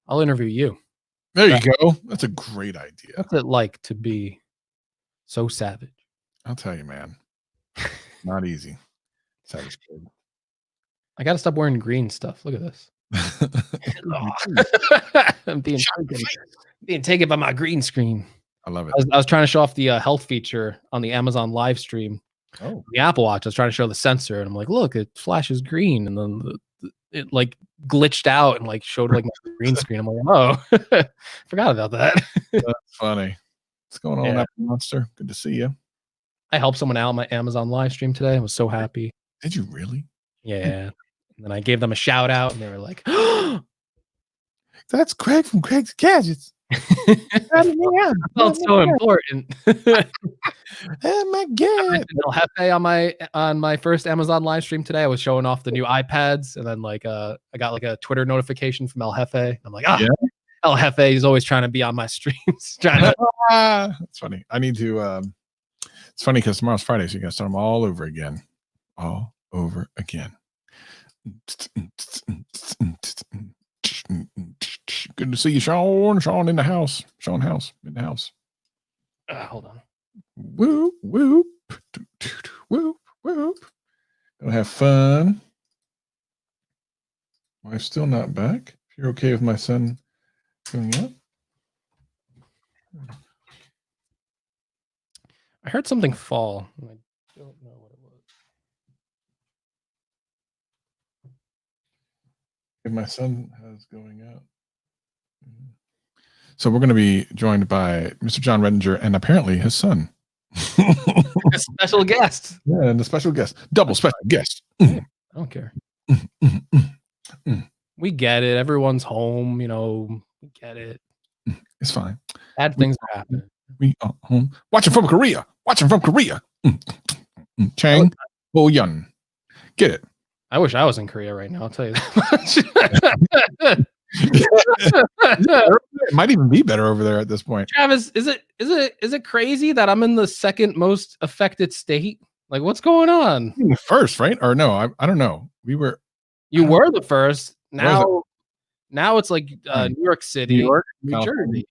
I'll interview you. There you go. That's a great idea. What's it like to be so savage? I'll tell you, man. Not easy. Savage kid. I got to stop wearing green stuff. Look at this. I'm being taken by my green screen. I love it. I was trying to show off the health feature on the Amazon live stream. Oh, the Apple Watch. I was trying to show the sensor, and I'm like, look, it flashes green, and then it like glitched out and like showed like my green screen. I'm like, oh, forgot about that. That's funny. What's going on, Apple Monster? Good to see you. I helped someone out on my Amazon live stream today. I was so happy. Did you really? Yeah. And then I gave them a shout out, and they were like, "That's Craig from Craig's Gadgets." I felt so important. Oh my god! El Jefe on my first Amazon live stream today. I was showing off the new iPads, and then like I got like a Twitter notification from El Jefe. I'm like, El Jefe is always trying to be on my streams. That's funny. I need to. It's funny because tomorrow's Friday, so you gotta start them all over again. All over again. Good to see you, Sean. Sean in the house. Sean House in the house. Hold on. Whoop, whoop, whoop, whoop. Gonna have fun. I'm still not back. If you're okay with my son going up. I heard something fall. I don't know what it was. If my son has going out. So we're going to be joined by Mr. Jon Rettinger and apparently his son. A special guest. Yeah, and a special guest. Double special guest. I don't care. We get it. Everyone's home, you know. We get it. It's fine. Bad things are happening. We are home. Watching from Korea. Watching from Korea. Chang Ho-yun. Get it. I wish I was in Korea right now. I'll tell you that much. It might even be better over there at this point. Travis, is it crazy that I'm in the second most affected state? Like, what's going on? First, right? Or no, I don't know. You were the first. Now it's like New York City, New Jersey.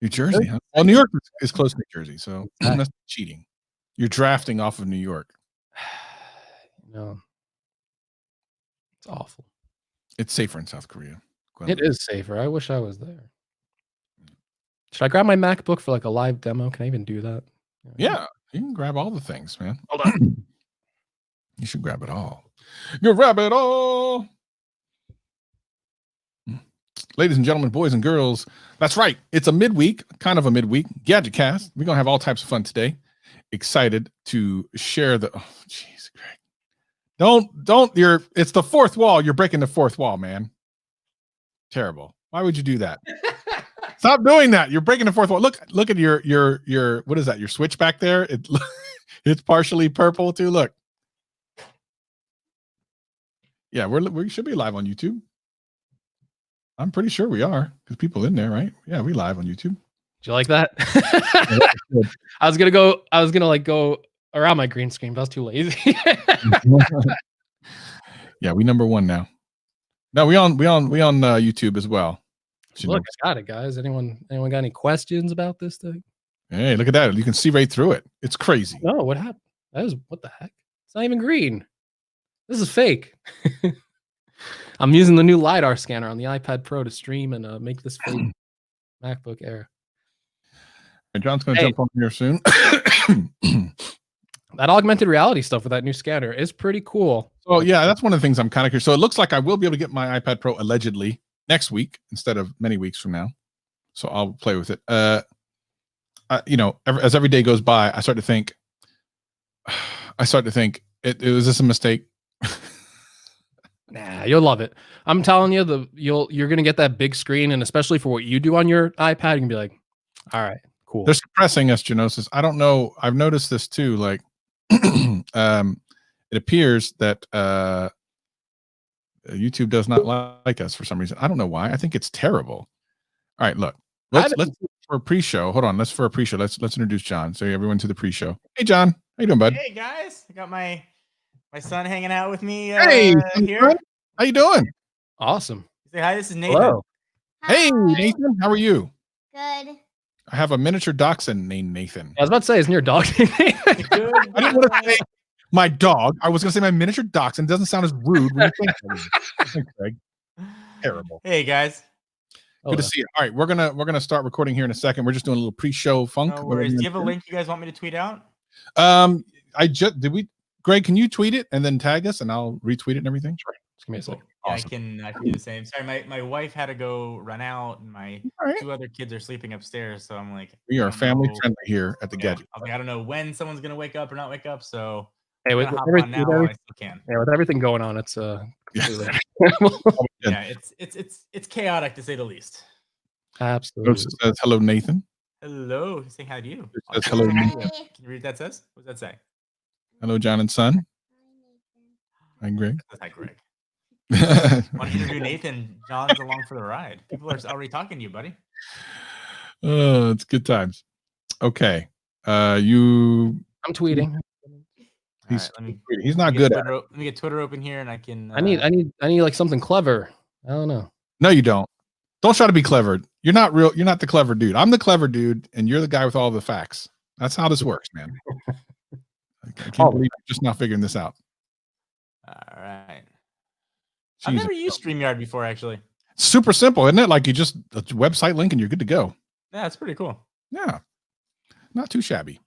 New Jersey, huh? Well, New York is close to New Jersey, so that's cheating. You're drafting off of New York. No, it's awful. It's safer in South Korea. It is safer. I wish I was there. Should I grab my MacBook for like a live demo? Can I even do that? Yeah, you can grab all the things, man. Hold on. You should grab it all. You grab it all. Ladies and gentlemen, boys and girls, that's right. It's a midweek, kind of a midweek GadgetCast. We're going to have all types of fun today. Excited to share the... Oh, jeez, Greg. It's the fourth wall. You're breaking the fourth wall, man. Terrible. Why would you do that? Stop doing that. You're breaking the fourth wall. Look at your what is that? Your switch back there? It's partially purple too. Look. Yeah, we should be live on YouTube. I'm pretty sure we are because people in there, right? Yeah, we live on YouTube. Do you like that? I was gonna go around my green screen, but I was too lazy. Yeah, we number one now. No, we on YouTube as well. Look, I got it, guys. Anyone got any questions about this thing? Hey, look at that. You can see right through it. It's crazy. No, what happened? What the heck? It's not even green. This is fake. I'm using the new LiDAR scanner on the iPad Pro to stream and make this fake MacBook Air. And John's going to jump on here soon. That augmented reality stuff with that new scanner is pretty cool. So yeah, that's one of the things I'm kind of curious. So it looks like I will be able to get my iPad Pro allegedly next week instead of many weeks from now. So I'll play with it. As every day goes by, I start to think, was this a mistake? Nah, you'll love it. I'm telling you, you're gonna get that big screen, and especially for what you do on your iPad, you can be like, all right, cool. They're suppressing us, Genosis. I don't know. I've noticed this too. Like, it appears that YouTube does not like us for some reason. I don't know why. I think it's terrible. All right, look. Let's for a pre-show. Hold on. Let's introduce John. Say everyone to the pre-show. Hey, John. How you doing, bud? Hey guys, I got my son hanging out with me hey, here. How you doing? Awesome. Say hi. This is Nathan. Hello. Hey, Nathan, how are you? Good. I have a miniature dachshund named Nathan. I was about to say, isn't your dog? Good. I didn't want to say my dog. I was going to say my miniature dachshund. It doesn't sound as rude when you think of it. Thanks, Greg. Terrible. Hey guys. Good to see you. All right, we're gonna start recording here in a second. We're just doing a little pre-show funk. No worries. Do you have a link you guys want me to tweet out? Greg, can you tweet it and then tag us and I'll retweet it and everything? Sure. Just give me a second. Yeah, Awesome. I can do the same. Sorry, my wife had to go run out, and my All right. 2 other kids are sleeping upstairs. So I'm like, We I are don't family know. friendly here at the Yeah. Gadget. I was like, I don't know when someone's gonna wake up or not wake up. So Hey, I'm with gonna hop everything, on now while I still can. yeah, with everything going on, it's Yeah. completely Yeah, it's chaotic to say the least. absolutely. It says hello, Nathan. Hello, say hi to you. It says hello, Say hi Nathan. to you. Can you read what that says? What does that say? Hello, John and Son. Hi, Greg. That says hi, Greg. Want to interview Nathan? John's along for the ride. People are already talking to you, buddy. Oh, it's good times. Okay. You. I'm tweeting. He's, All right, he's not good at it. Let me get Twitter open here, and I can. I need like something clever. I don't know. No, you don't. Don't try to be clever. You're not real. You're not the clever dude. I'm the clever dude, and you're the guy with all the facts. That's how this works, man. I can't believe you're just not figuring this out. All right. Jeez. I've never used StreamYard before, actually. Super simple, isn't it? Like you just a website link and you're good to go. Yeah, it's pretty cool. Yeah. Not too shabby.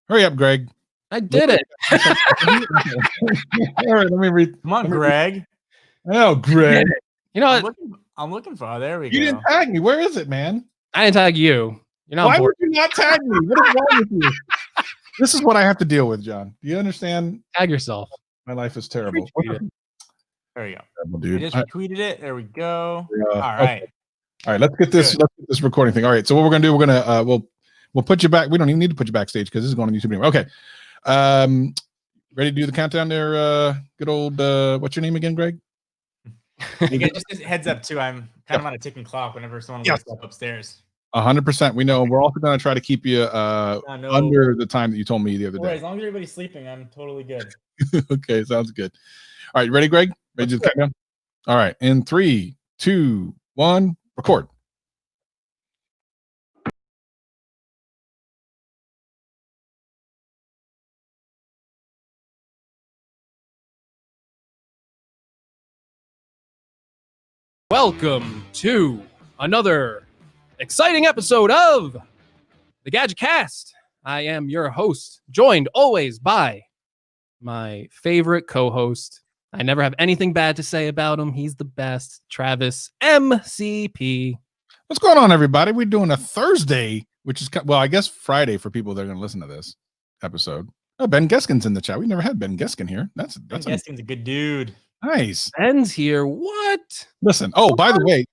Hurry up, Greg. I did it. All right, let me read. Come on, Greg. Oh, Greg. You know what? I'm looking for. Oh, there we You go. didn't tag me. Where is it, man? I didn't tag you. You're not Why bored. would you not tag me? What is wrong with you? This is what I have to deal with, John. Do you understand? Tag yourself. My life is terrible. Retweet it. There we go. Terrible, I dude. just retweeted it. There we go. All All right. All right, let's get this recording thing. All right, so what we're gonna do, we're gonna we'll put you back. We don't even need to put you backstage because this is going on YouTube anyway. Okay. Ready to do the countdown there? Good old what's your name again, Greg? Again, just a heads up too. I'm kind of on a ticking clock whenever someone wakes up upstairs. 100%. We know. We're also gonna try to keep you under the time that you told me the other day. As long as everybody's sleeping, I'm totally good. Okay, sounds good. All right, ready, Greg? Ready to do the countdown? All right, in 3, 2, 1, record. Welcome to another exciting episode of the GadgetCast. I am your host, joined always by my favorite co-host. I never have anything bad to say about him. He's the best, Travis MCP. What's going on, everybody? We're doing a Thursday, which is, well, I guess Friday for people that are going to listen to this episode. Oh, Ben Geskin's in the chat. We never had Ben Geskin here. That's Geskin's a good dude. Nice. Ben's here. What? Listen. Oh, by the way,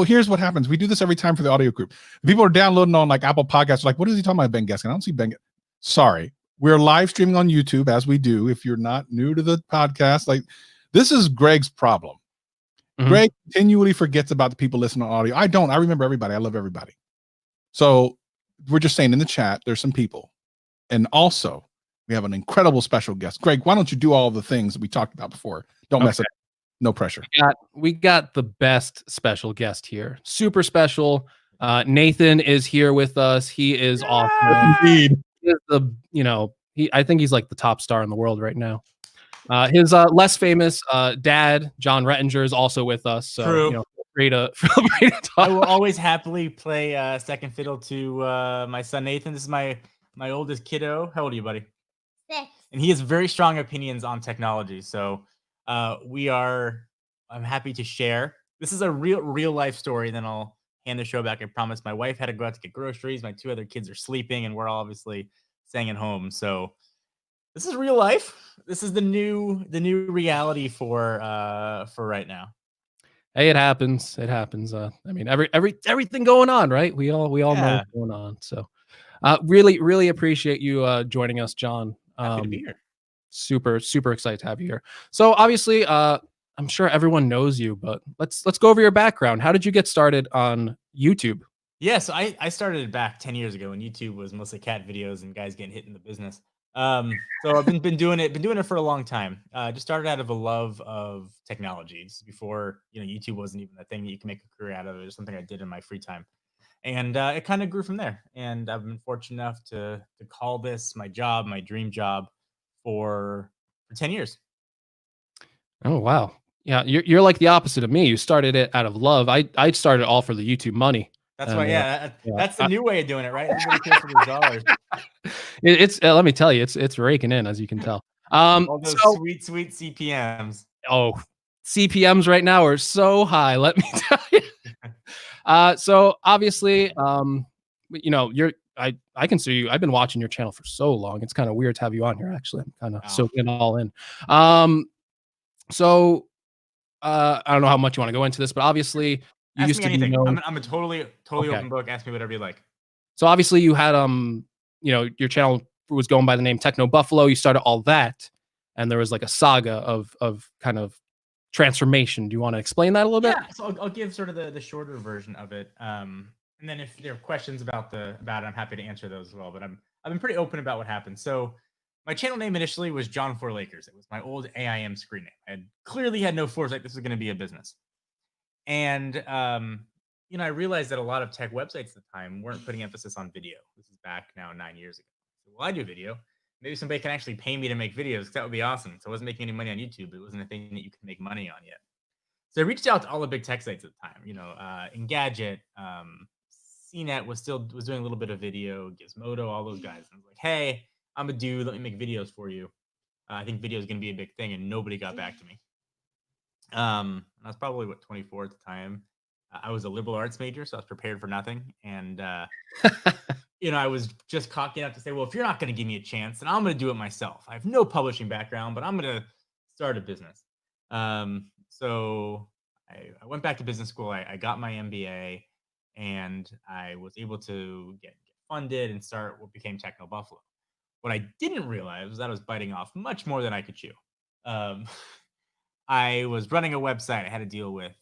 here's what happens. We do this every time for the audio group. People are downloading on like Apple Podcasts. Like, what is he talking about, Ben Geskin? I don't see Ben. Sorry. We're live streaming on YouTube as we do. If you're not new to the podcast, like this is Greg's problem. Mm-hmm. Greg continually forgets about the people listening on audio. I don't. I remember everybody. I love everybody. So we're just saying in the chat, there's some people. And also, we have an incredible special guest. Greg, why don't you do all the things that we talked about before? Don't mess up. No pressure. We got the best special guest here. Super special. Nathan is here with us. He is awesome. Indeed. He is I think he's like the top star in the world right now. His less famous dad, Jon Rettinger, is also with us. So, True. feel free to talk. I will always happily play second fiddle to my son Nathan. This is my oldest kiddo. How old are you, buddy? 6. And he has very strong opinions on technology. So I'm happy to share. This is a real life story. Then I'll hand the show back. I promise. My wife had to go out to get groceries. My 2 other kids are sleeping, and we're all obviously staying at home. So this is real life. This is the new reality for right now. Hey, it happens. It happens. I mean, everything going on, right? We all know what's going on. So, really appreciate you joining us, John. Happy to be here. Super excited to have you here. So obviously, I'm sure everyone knows you, but let's go over your background. How did you get started on YouTube? Yeah, so I started back 10 years ago when YouTube was mostly cat videos and guys getting hit in the business. So I've been doing it for a long time. Just started out of a love of technology. This is before YouTube wasn't even a thing that you can make a career out of. It was something I did in my free time, and it kind of grew from there. And I've been fortunate enough to call this my job, my dream job, for 10 years. Oh wow. Yeah, you're like the opposite of me. You started it out of love. I started all for the YouTube money. That's why, And yeah, yeah, that's the new way of doing it, right? Everybody cares for those dollars. it's let me tell you, it's raking in, as you can tell. All those So sweet, sweet CPMs. oh, CPMs right now are so high. Let me tell you. So obviously, you're I consider you. I've been watching your channel for so long. It's kind of weird to have you on here. Actually, I'm kind of Oh. soaking it all in. So I don't know how much you want to go into this, but obviously you Ask used me to be anything. known. I'm a totally Okay. open book. Ask me whatever you like. So obviously you had your channel was going by the name Techno Buffalo. You started all that, and there was like a saga of kind of transformation. Do you want to explain that a little bit? Yeah, so I'll give sort of the shorter version of it. And then if there are questions about it, I'm happy to answer those as well. But I've been pretty open about what happened. So my channel name initially was John For Lakers. It was my old AIM screen name. I clearly had no foresight this was going to be a business. And I realized that a lot of tech websites at the time weren't putting emphasis on video. This is back now 9 years ago. So, well, I do video. Maybe somebody can actually pay me to make videos, 'cause that would be awesome. So I wasn't making any money on YouTube. It wasn't a thing that you could make money on yet. So I reached out to all the big tech sites at the time. Engadget, CNET was doing a little bit of video, Gizmodo, all those guys. And I was like, hey, I'm a dude. Let me make videos for you. I think video is going to be a big thing, and nobody got back to me. I was probably 24 at the time. I was a liberal arts major, so I was prepared for nothing. And I was just cocky enough to say, well, if you're not going to give me a chance, then I'm going to do it myself. I have no publishing background, but I'm going to start a business. So I went back to business school. I got my MBA, and I was able to get funded and start what became Techno Buffalo. What I didn't realize was that I was biting off much more than I could chew. I was running a website. I had to deal with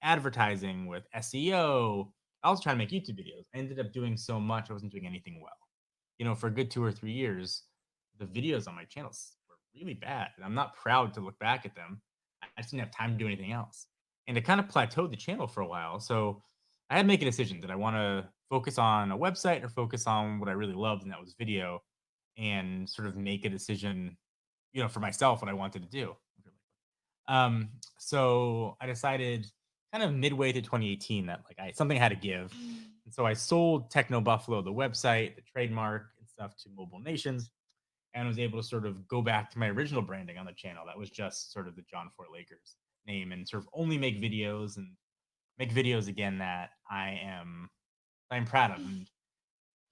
advertising, with SEO. I was trying to make YouTube videos. I ended up doing so much, I wasn't doing anything well. For a good 2 or 3 years, the videos on my channels were really bad. And I'm not proud to look back at them. I just didn't have time to do anything else. And it kind of plateaued the channel for a while. So I had to make a decision. Did I want to focus on a website or focus on what I really loved, and that was video, and sort of make a decision, for myself, what I wanted to do. So I decided kind of midway through 2018 that something had to give. And so I sold Techno Buffalo, the website, the trademark and stuff, to Mobile Nations, and was able to sort of go back to my original branding on the channel. That was just sort of the John For Lakers name, and sort of only make videos again that I'm proud of. And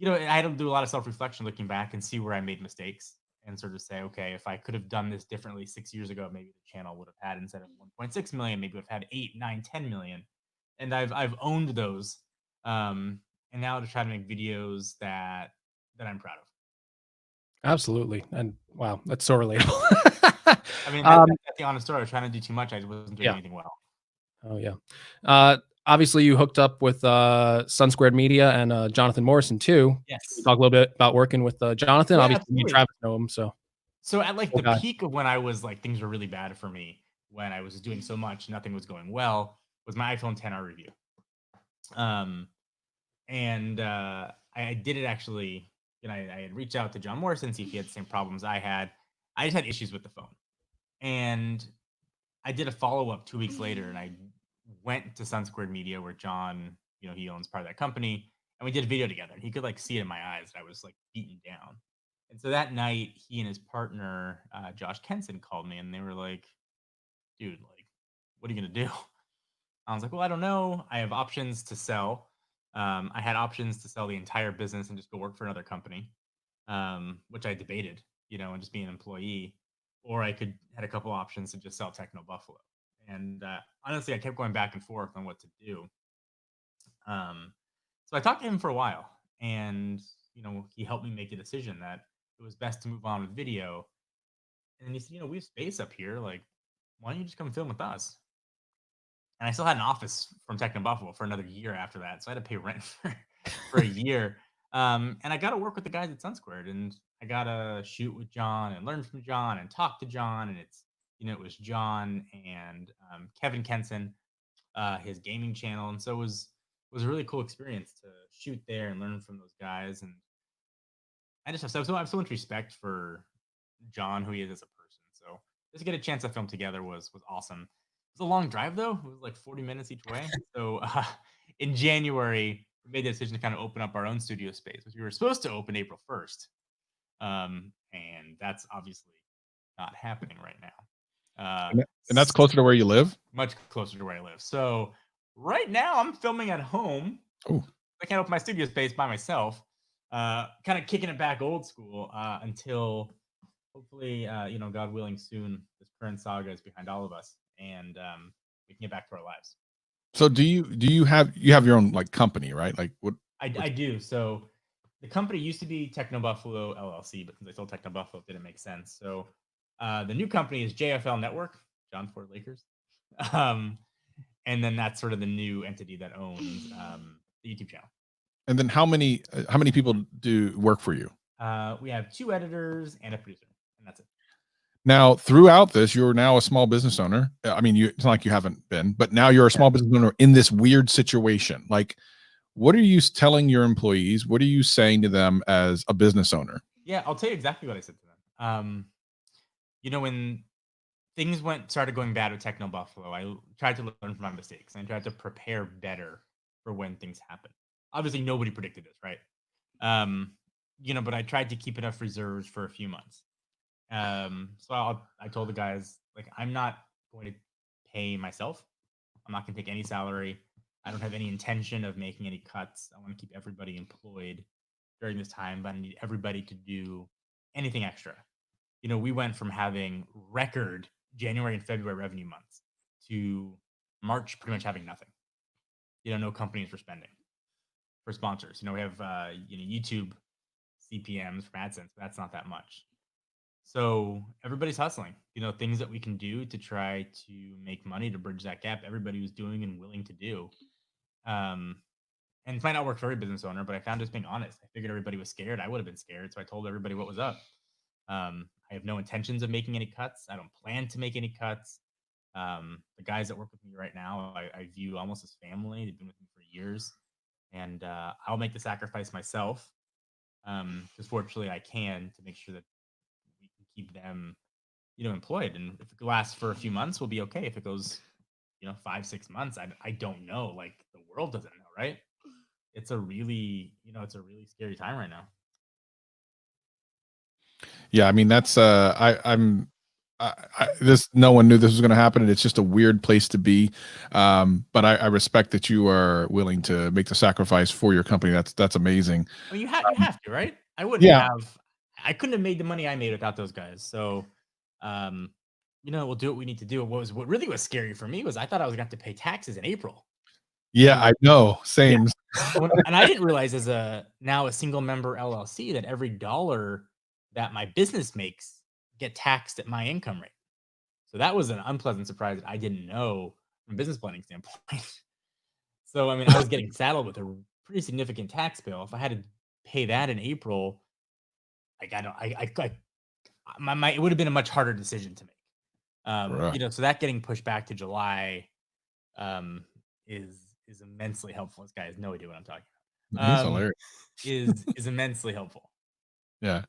I had to do a lot of self-reflection looking back and see where I made mistakes, and sort of say, okay, if I could have done this differently 6 years ago, maybe the channel would have had, instead of 1.6 million, maybe it would have had 8, 9, 10 million. And I've owned those. And now to try to make videos that I'm proud of. Absolutely. And wow, that's so relatable. I mean, that's the honest story. I was trying to do too much. I wasn't doing Yeah. anything well. Oh yeah. Obviously you hooked up with Sun Squared Media and Jonathan Morrison too. Yes. Can you talk a little bit about working with Jonathan? Yeah, Obviously you and absolutely. Travis know him, So at Cool the guy. peak of when I was things were really bad for me, when I was doing so much, nothing was going well, was my iPhone 10R review. And I did it actually. I had reached out to John Morrison, see if he had the same problems I had. I just had issues with the phone, and I did a follow up 2 weeks later, and I went to Sun Squared Media, where John, he owns part of that company, and we did a video together. And he could see it in my eyes that I was beaten down. And so that night, he and his partner, Josh Kenson, called me, and they were like, "Dude, what are you gonna do?" I was like, "Well, I don't know. I have options to sell. I had options to sell the entire business and just go work for another company, which I debated, and just be an employee, or I had a couple options to just sell Techno Buffalo." And honestly, I kept going back and forth on what to do. So I talked to him for a while, and he helped me make a decision that it was best to move on with video. And he said, "We have space up here. Why don't you just come film with us?" And I still had an office from Techno Buffalo for another year after that, so I had to pay rent for a year. And I got to work with the guys at Sun Squared, and I gotta shoot with Jon and learn from Jon and talk to Jon, and it's it was Jon and Kevin Kenson, his gaming channel, and so it was a really cool experience to shoot there and learn from those guys. And I just I have so much respect for Jon, who he is as a person. So just to get a chance to film together was awesome. It was a long drive though; it was like 40 minutes each way. So in January, we made the decision to kind of open up our own studio space, which we were supposed to open April 1st. And that's obviously not happening right now. And that's closer to where you live? Much closer to where I live. So right now I'm filming at home. Oh, I can't open my studio space by myself. Kind of kicking it back old school until hopefully, God willing, soon this current saga is behind all of us, and we can get back to our lives. so do you have your own like company, right? Like what? I do. So the company used to be Techno Buffalo LLC, but since I sold Techno Buffalo, it didn't make sense. So the new company is JFL Network, John Ford Lakers. And then that's sort of the new entity that owns the YouTube channel. And then how many people do work for you? We have 2 editors and a producer, and that's it. Now, throughout this, you're now a small business owner. I mean, it's not like you haven't been, but now you're a small business owner in this weird situation. Like, what are you telling your employees? What are you saying to them as a business owner? Yeah, I'll tell you exactly what I said to them. When things started going bad with Techno Buffalo, I tried to learn from my mistakes and I tried to prepare better for when things happen. Obviously, nobody predicted this, right? But I tried to keep enough reserves for a few months. So I told the guys, like, I'm not going to pay myself. I'm not going to take any salary. I don't have any intention of making any cuts. I want to keep everybody employed during this time, but I need everybody to do anything extra. We went from having record January and February revenue months to March pretty much having nothing. No companies were spending for sponsors. We have YouTube CPMs from AdSense, but that's not that much. So everybody's hustling. Things that we can do to try to make money to bridge that gap. Everybody was doing and willing to do. And it might not work for every business owner, but I found just being honest. I figured everybody was scared. I would have been scared, so I told everybody what was up. I have no intentions of making any cuts. I don't plan to make any cuts. The guys that work with me right now, I view almost as family. They've been with me for years, and I'll make the sacrifice myself. Because fortunately, I can to make sure that we can keep them, employed. And if it lasts for a few months, we'll be okay. If it goes, 5-6 months, I don't know. Like, the world doesn't know, right? It's a really scary time right now. Yeah, I mean that's this no one knew this was going to happen, and it's just a weird place to be. But I respect that you are willing to make the sacrifice for your company. That's amazing. I mean, you have to, right? I wouldn't have. I couldn't have made the money I made without those guys. So, we'll do what we need to do. What really was scary for me was I thought I was going to have to pay taxes in April. Yeah, I know. Same. Yeah. And I didn't realize as now a single member LLC that every dollar that my business makes get taxed at my income rate. So that was an unpleasant surprise that I didn't know from a business planning standpoint. So, I mean, I was getting saddled with a pretty significant tax bill. If I had to pay that in April, like, it would have been a much harder decision to make. So that getting pushed back to July is immensely helpful. This guy has no idea what I'm talking about. He's hilarious. Is immensely helpful. Yeah.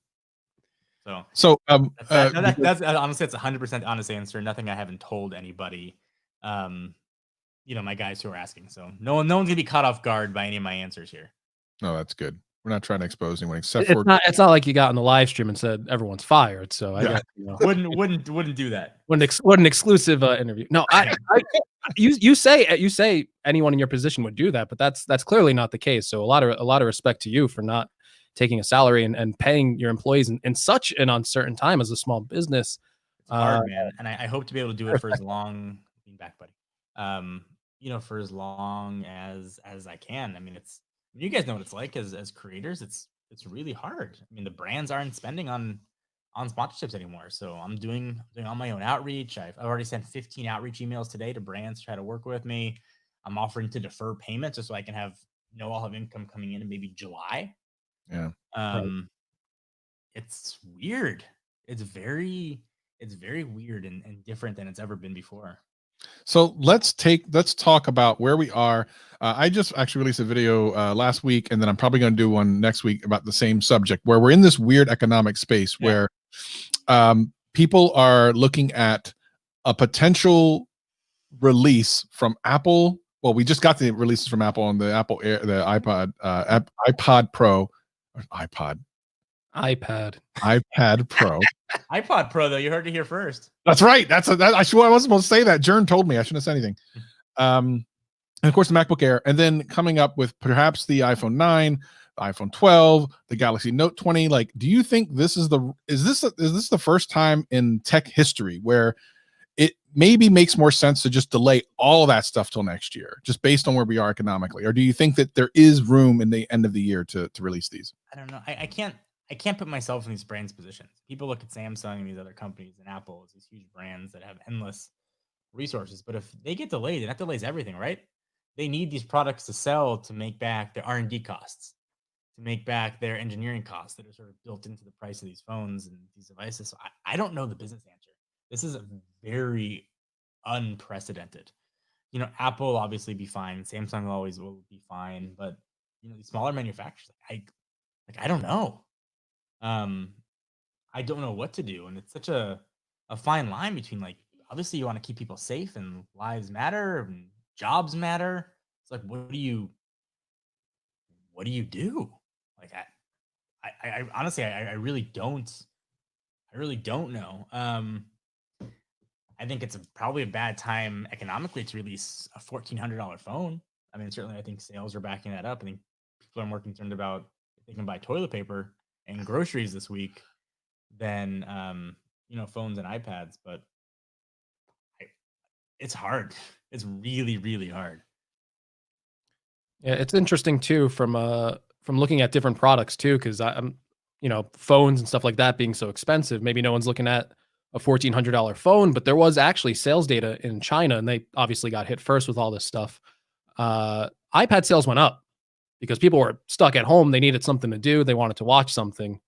So that's honestly, it's 100% honest answer. Nothing I haven't told anybody. My guys who are asking. So no one's gonna be caught off guard by any of my answers here. No, that's good. We're not trying to expose anyone except it's not like you got on the live stream and said everyone's fired. So I guess, wouldn't do that. What an exclusive interview. No, you say anyone in your position would do that, but that's clearly not the case. So a lot of respect to you for not taking a salary and paying your employees in such an uncertain time as a small business. It's hard, man. And I hope to be able to do it for as long, being back, buddy. For as long as I can. I mean, you guys know what it's like as creators. It's really hard. I mean, the brands aren't spending on sponsorships anymore. So I'm doing all my own outreach. I've already sent 15 outreach emails today to brands to try to work with me. I'm offering to defer payments just so I can I'll have income coming in maybe July. Yeah. it's weird. It's very weird and different than it's ever been before. So let's talk about where we are. I just actually released a video last week, and then I'm probably going to do one next week about the same subject, where we're in this weird economic space where people are looking at a potential release from Apple. Well, we just got the releases from Apple on the Apple Air, the iPod, iPod Pro, or iPod Pro. iPod Pro, though, you heard it here first. That's right. I wasn't supposed to say that. Jern told me I shouldn't have said anything. And of course, the MacBook Air, and then coming up with perhaps the iPhone 9, the iPhone 12, the Galaxy Note 20. Like, do you think this is this the first time in tech history where it maybe makes more sense to just delay all of that stuff till next year, just based on where we are economically? Or do you think that there is room in the end of the year to release these? I don't know. I can't put myself in these brands' positions. People look at Samsung and these other companies and Apple as these huge brands that have endless resources. But if they get delayed, and that delays everything, right? They need these products to sell to make back their R&D costs, to make back their engineering costs that are sort of built into the price of these phones and these devices. So I don't know the business answer. This is very unprecedented. Apple will obviously be fine. Samsung always will be fine. But, these smaller manufacturers, I don't know. I don't know what to do. And it's such a fine line between, like, obviously you want to keep people safe and lives matter and jobs matter. It's like, what do you do? Like, I honestly, I really don't know. I think it's probably a bad time economically to release a $1,400 phone. I mean, certainly I think sales are backing that up. I think people are more concerned about if they can buy toilet paper and groceries this week than, phones and iPads. But it's hard. It's really, really hard. Yeah, it's interesting too from looking at different products too, because I'm phones and stuff like that being so expensive. Maybe no one's looking at a $1,400 phone, but there was actually sales data in China, and they obviously got hit first with all this stuff. iPad sales went up because people were stuck at home. They needed something to do. They wanted to watch something,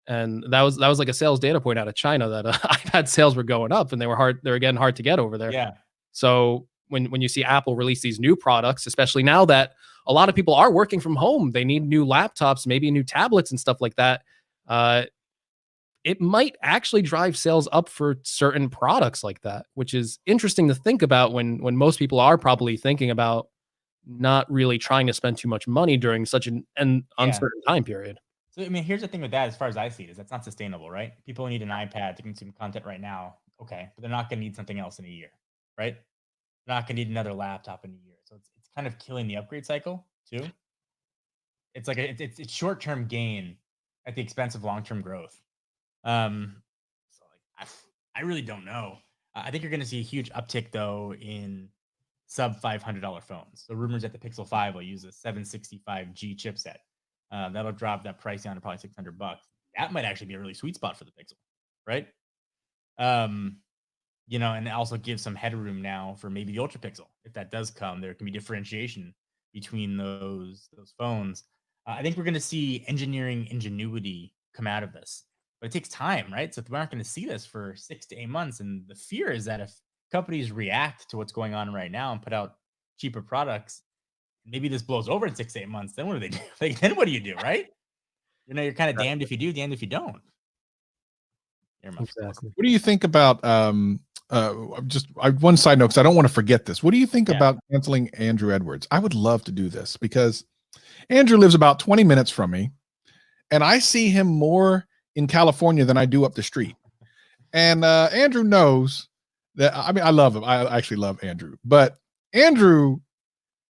and that was like a sales data point out of China that iPad sales were going up, and they were getting hard to get over there. Yeah. So when you see Apple release these new products, especially now that a lot of people are working from home, they need new laptops, maybe new tablets and stuff like that. It might actually drive sales up for certain products like that, which is interesting to think about when most people are probably thinking about not really trying to spend too much money during such an uncertain time period. So, I mean, here's the thing with that, as far as I see it, is that's not sustainable, right? People need an iPad to consume content right now. Okay. But they're not going to need something else in a year, right? They're not going to need another laptop in a year. So it's kind of killing the upgrade cycle too. It's like it's short-term gain at the expense of long-term growth. So like I really don't know. I think you're going to see a huge uptick though in sub $500 phones. The rumors that the Pixel 5 will use a 765G chipset. That'll drop that price down to probably $600. That might actually be a really sweet spot for the Pixel, right? And also give some headroom now for maybe the Ultra Pixel. If that does come, there can be differentiation between those phones. I think we're going to see engineering ingenuity come out of this, but it takes time, right? So we're not going to see this for 6 to 8 months. And the fear is that if companies react to what's going on right now and put out cheaper products, maybe this blows over in 6 to 8 months. Then what do they do? Like, then what do you do, right? You're kind of damned if you do, damned if you don't. Exactly. What do you think about one side note, because I don't want to forget this. What do you think about canceling Andrew Edwards? I would love to do this because Andrew lives about 20 minutes from me, and I see him more in California than I do up the street. And Andrew knows that. I mean, I love him. I actually love Andrew, but Andrew,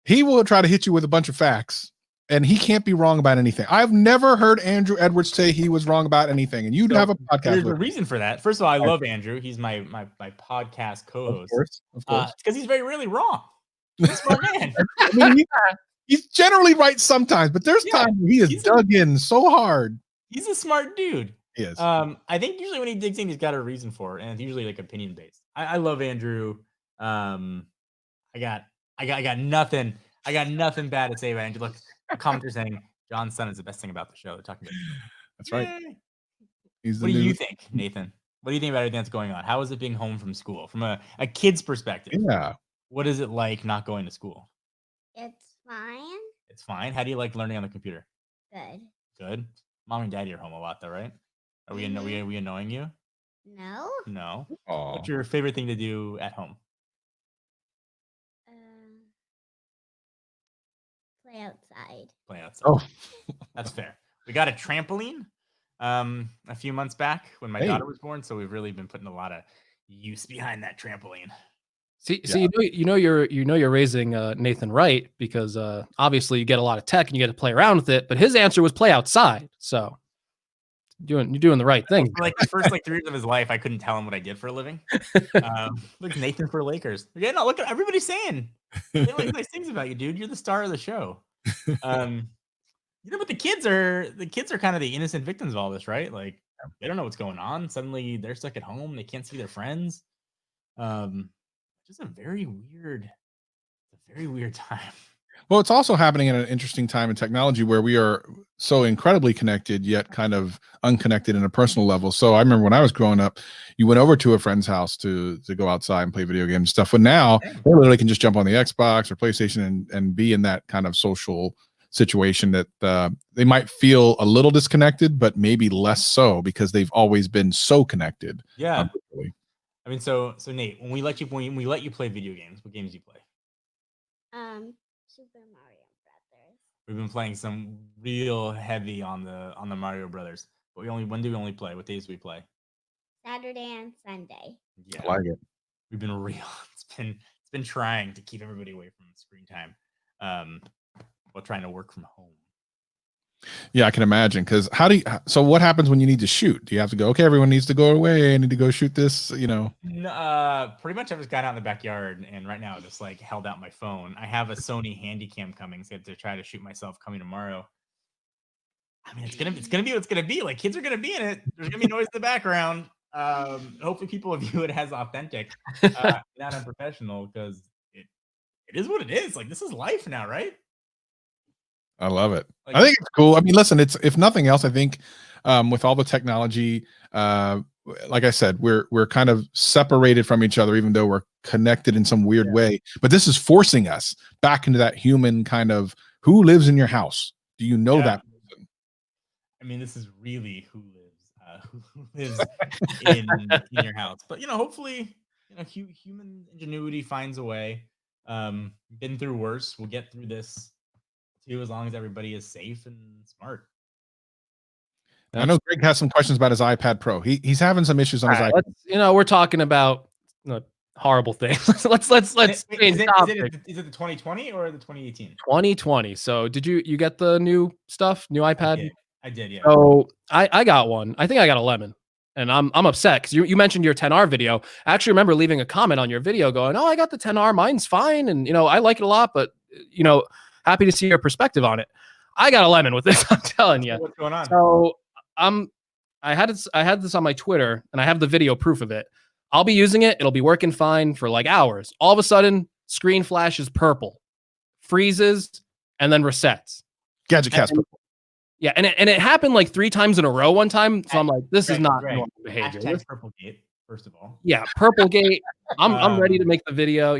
he will try to hit you with a bunch of facts, and he can't be wrong about anything. I've never heard Andrew Edwards say he was wrong about anything, and you'd have a podcast. There's a reason for that. First of all, I love Andrew. He's my podcast co-host. Of course. Because he's very rarely wrong. He's a smart man. I mean, he's generally right sometimes, but there's times where he is dug in so hard. He's a smart dude. He is. I think usually when he digs in, he's got a reason for it, and it's usually like opinion based. I love Andrew. I got nothing. I got nothing bad to say about Andrew. Look, a commenter saying John's son is the best thing about the show. They're talking about. That's right. He's the What do new. you think, Nathan? What do you think about everything that's going on? How is it being home from school? From a kid's perspective, Yeah. what is it like not going to school? It's fine. It's fine. How do you like learning on the computer? Good. Good. Mom and daddy are home a lot though, right? Are we annoying you? No. No. Oh, What's your favorite thing to do at home? Uh, play outside. Play outside. oh, That's fair. We got a trampoline a few months back when my Hey. daughter was born, so we've really been putting a lot of use behind that trampoline. See, you're raising Nathan right, because obviously you get a lot of tech and you get to play around with it. But his answer was play outside. So you're doing the right thing. For like the first 3 years of his life, I couldn't tell him what I did for a living. Look, Nathan for Lakers. Yeah, no, look at everybody's saying they like nice things about you, dude. You're the star of the show. But the kids are kind of the innocent victims of all this, right? Like they don't know what's going on. Suddenly they're stuck at home. They can't see their friends. Just a very weird time. well, it's also happening at an interesting time in technology where we are so incredibly connected, yet kind of unconnected in a personal level. So I remember when I was growing up, you went over to a friend's house to go outside and play video games and stuff. But now they literally can just jump on the Xbox or PlayStation and be in that kind of social situation that they might feel a little disconnected, but maybe less so because they've always been so connected. Yeah. Virtually. I mean, so Nate, when we let you play video games, what games do you play? Super Mario Brothers. We've been playing some real heavy on the Mario Brothers. But when do we only play? What days do we play? Saturday and Sunday. Yeah. I like it. We've been real. It's been trying to keep everybody away from screen time. While trying to work from home. Yeah, I can imagine. Because so what happens when you need to shoot? Do you have to go, okay, everyone needs to go away, I need to go shoot this, No, pretty much I've just gone out in the backyard and right now just like held out my phone. I have a Sony Handycam coming, so I have to try to shoot myself coming tomorrow. I mean, it's gonna be what it's gonna be. Like kids are gonna be in it. There's gonna be noise in the background. Hopefully people view it as authentic, not unprofessional, because it is what it is. Like this is life now, right? I love it. Like, I think it's cool. I mean, listen, it's, if nothing else, I think with all the technology, like I said, we're kind of separated from each other, even though we're connected in some weird way. But this is forcing us back into that human kind of, who lives in your house? Do you know that person? I mean, this is really who lives in your house. But hopefully, human ingenuity finds a way. Been through worse. We'll get through this too, as long as everybody is safe and smart. I know Greg has some questions about his iPad Pro. He's having some issues on his iPad. We're talking about horrible things. let's change topic. Is it the 2020 or the 2018? 2020. So did you get the new stuff, new iPad? I did, yeah. So I got one. I think I got a lemon. And I'm upset because you mentioned your 10R video. I actually remember leaving a comment on your video going, "Oh, I got the 10R. Mine's fine, and I like it a lot, but happy to see your perspective on it." I got a lemon with this. I'm telling you. What's going on? So I had this on my Twitter, and I have the video proof of it. I'll be using it. It'll be working fine for like hours. All of a sudden, screen flashes purple, freezes, and then resets. GadgetCast. Yeah, and it happened like 3 times in a row one time. So I'm like, this is not normal behavior. Purplegate, first of all. Yeah, Purplegate. I'm ready to make the video.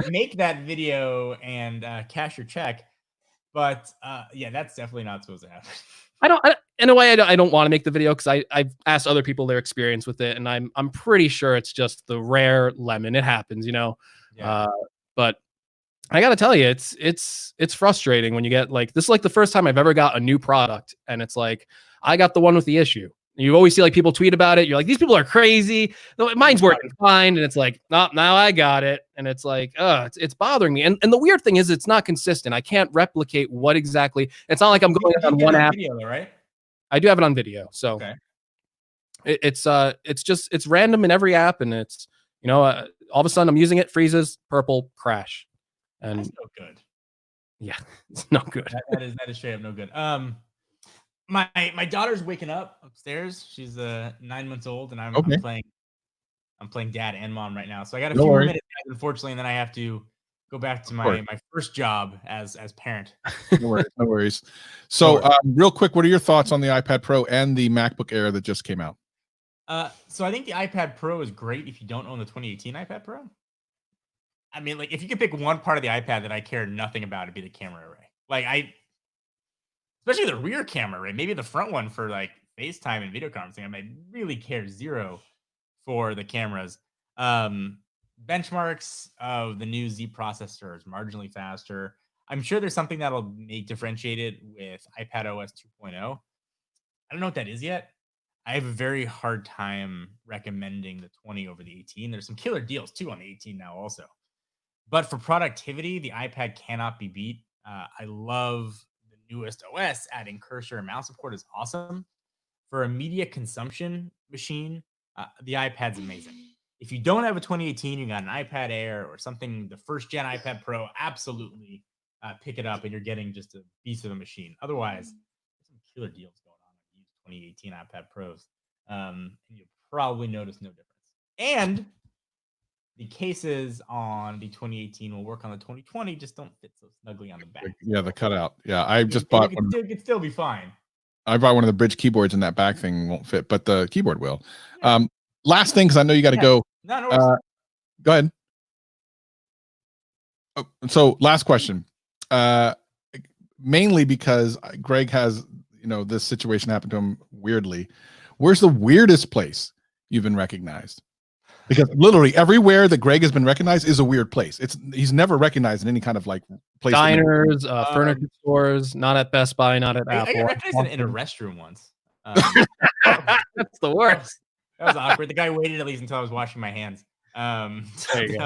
Make that video and cash your check. But yeah, that's definitely not supposed to happen. In a way, I don't want to make the video because I've asked other people their experience with it, and I'm pretty sure it's just the rare lemon. It happens, Yeah. But I gotta tell you, it's frustrating when you get like this. Is like the first time I've ever got a new product, and it's like I got the one with the issue. You always see like people tweet about it. You're like, these people are crazy. Mine's working fine, and it's like, oh, now I got it, and it's like, it's bothering me. And the weird thing is, it's not consistent. I can't replicate what exactly. It's not like I'm going on one app. Video, though, right? I do have it on video, so okay. It's random in every app, and it's all of a sudden I'm using it, freezes, purple, crash, and that's no good. Yeah, it's no good. That is straight up no good. My daughter's waking up upstairs. She's 9 months old, and I'm playing dad and mom right now. So I got a few minutes, unfortunately, and then I have to go back to my first job as parent. No worries. So real quick, what are your thoughts on the iPad Pro and the MacBook Air that just came out? So I think the iPad Pro is great if you don't own the 2018 iPad Pro. I mean, like if you could pick one part of the iPad that I care nothing about, it'd be the camera array. Especially the rear camera array, maybe the front one for like FaceTime and video conferencing. I mean, really care zero for the cameras. Benchmarks of the new Z processor is marginally faster. I'm sure there's something that'll make differentiate it with iPad OS 2.0. I don't know what that is yet. I have a very hard time recommending the 20 over the 18. There's some killer deals too on the 18 now also. But for productivity, the iPad cannot be beat. I love the newest OS. Adding cursor and mouse support is awesome. For a media consumption machine, the iPad's amazing. If you don't have a 2018, you got an iPad Air or something, the first gen iPad Pro, absolutely pick it up and you're getting just a beast of a machine. Otherwise, there's some killer deals going on these 2018 iPad Pros. And you'll probably notice no difference. And the cases on the 2018 will work on the 2020, just don't fit so snugly on the back. Yeah, the cutout. Yeah, I just bought one. It could still be fine. I bought one of the bridge keyboards and that back thing won't fit, but the keyboard will. Last thing, because I know you got to go. No, go ahead. Oh, so last question. Mainly because Greg has, this situation happened to him weirdly. Where's the weirdest place you've been recognized? Because literally everywhere that Greg has been recognized is a weird place. He's never recognized in any kind of like place. Diners, furniture stores, not at Best Buy, not at Apple. I got recognized in a restroom once. That's the worst. That was awkward. The guy waited at least until I was washing my hands. I was like,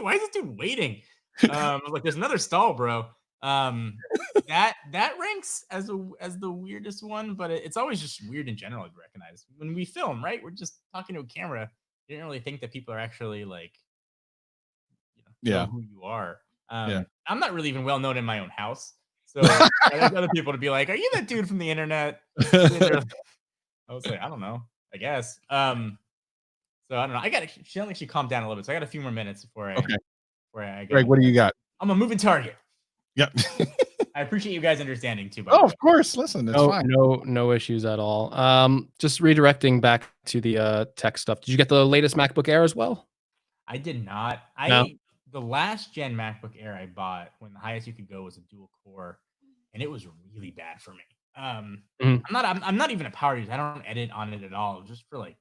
why is this dude waiting? I was like, there's another stall, bro. That ranks as the weirdest one, but it's always just weird in general to recognize. When we film, right? We're just talking to a camera. You didn't really think that people are actually like, know who you are. I'm not really even well known in my own house. So I have other people to be like, are you that dude from the internet? I was like, I don't know, I guess. So I don't know. She actually calmed down a little bit. So I got a few more minutes before I go. Greg, what do you got? I'm a moving target. Yep. I appreciate you guys understanding too. Of course. Listen, it's fine. No issues at all. Just redirecting back to the tech stuff. Did you get the latest MacBook Air as well? I did not. The last gen MacBook Air I bought, when the highest you could go was a dual core, and it was really bad for me. I'm not even a power user. I don't edit on it at all. Just for like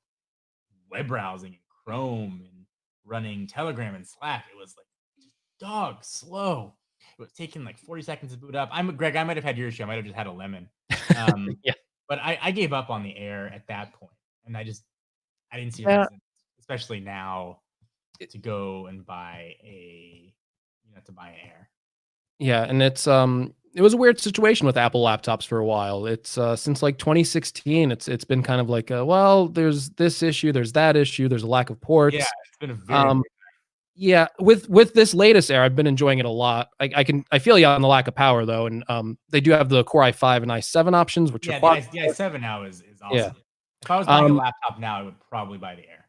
web browsing and Chrome and running Telegram and Slack. It was like just dog slow. It was taking like 40 seconds to boot up. Greg, I might have had your issue. I might have just had a lemon. But I gave up on the Air at that point, and I didn't see a reason, especially now, to go and buy an Air. Yeah, and it was a weird situation with Apple laptops for a while. It's since like 2016. It's been kind of like there's this issue, there's that issue, there's a lack of ports. Yeah, it's been a very yeah, with this latest Air, I've been enjoying it a lot. I feel you on the lack of power though, and they do have the Core i5 and i7 options, which are the i7 now is awesome. Yeah. If I was buying a laptop now, I would probably buy the Air.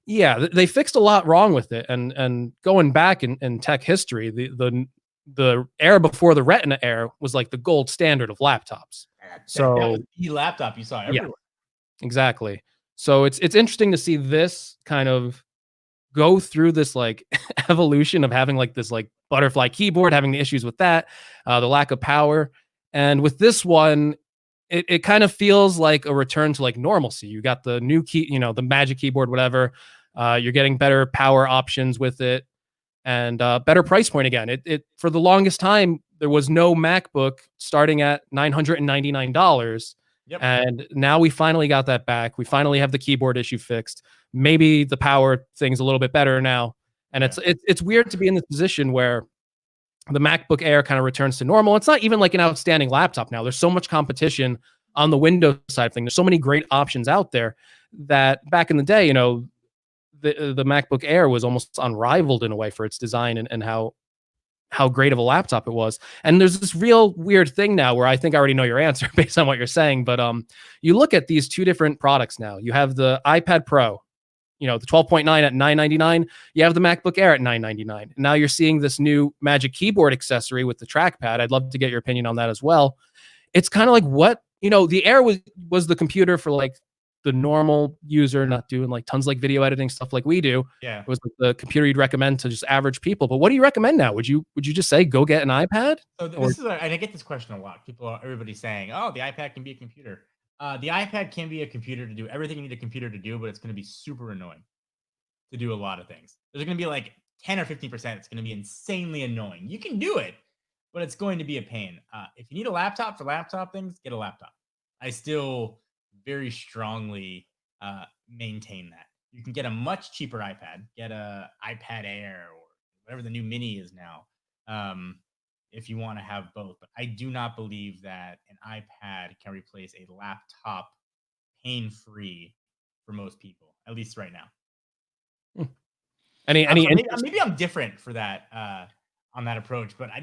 Yeah, they fixed a lot wrong with it, and going back in tech history, the Air before the Retina Air was like the gold standard of laptops. So that was the laptop you saw everywhere. Yeah, exactly. So it's interesting to see this kind of go through this like evolution of having like this like butterfly keyboard, having the issues with that, the lack of power. And with this one, it kind of feels like a return to like normalcy. You got the new key, the Magic Keyboard, whatever. You're getting better power options with it and better price point again. It for the longest time, there was no MacBook starting at $999. Yep. And now we finally got that back. We finally have the keyboard issue fixed. Maybe the power thing's a little bit better now. And it's weird to be in this position where the MacBook Air kind of returns to normal. It's not even like an outstanding laptop now. There's so much competition on the Windows side of things. There's so many great options out there that back in the day, the MacBook Air was almost unrivaled in a way for its design and how great of a laptop it was. And there's this real weird thing now where I think I already know your answer based on what you're saying, but you look at these two different products now. You have the iPad Pro, the 12.9 at $999. You have the MacBook Air at $999. Now you're seeing this new Magic Keyboard accessory with the trackpad. I'd love to get your opinion on that as well. It's kind of like the Air was the computer for like the normal user, not doing like tons like video editing stuff like we do. Yeah. It was like the computer you'd recommend to just average people. But what do you recommend now? Would you just say go get an iPad? So this is, and I get this question a lot. Everybody's saying, "Oh, the iPad can be a computer." The iPad can be a computer to do everything you need a computer to do, but it's going to be super annoying to do a lot of things. There's going to be like 10 or 15%. It's going to be insanely annoying. You can do it, but it's going to be a pain. If you need a laptop for laptop things, get a laptop. I still very strongly maintain that. You can get a much cheaper iPad, get a iPad Air or whatever the new mini is now, if you want to have both. But I do not believe that an iPad can replace a laptop pain-free for most people, at least right now. Maybe I'm different for that on that approach, but I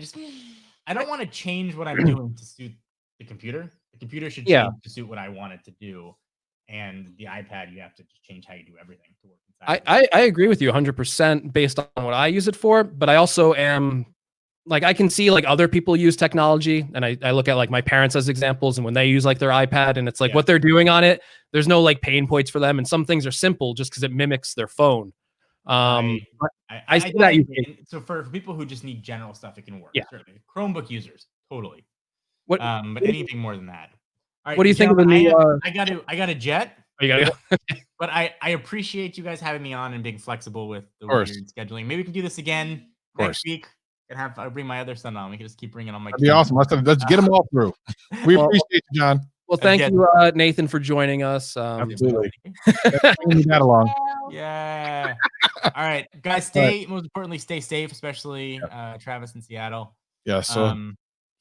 don't want to change what I'm doing to suit the computer. The computer should change to suit what I want it to do. And the iPad, you have to just change how you do everything to work inside. I agree with you 100% based on what I use it for, but I also am like, I can see like other people use technology, and I look at like my parents as examples, and when they use like their iPad and it's like what they're doing on it, there's no like pain points for them. And some things are simple just because it mimics their phone. I see that. So for people who just need general stuff, it can work. Yeah. Certainly. Chromebook users, totally. But anything more than that. All right, what do you think of the new? I got a jet. Oh, you gotta go. But I appreciate you guys having me on and being flexible with the weird scheduling. Maybe we can do this again next week and I'll bring my other son on. We can just keep bringing on my. That'd be awesome. Let's get them all through. We appreciate you, John. Well, thank you, Nathan, for joining us. Absolutely. That along. Yeah. All right, guys. Most importantly, stay safe, especially Travis in Seattle. Yeah. So,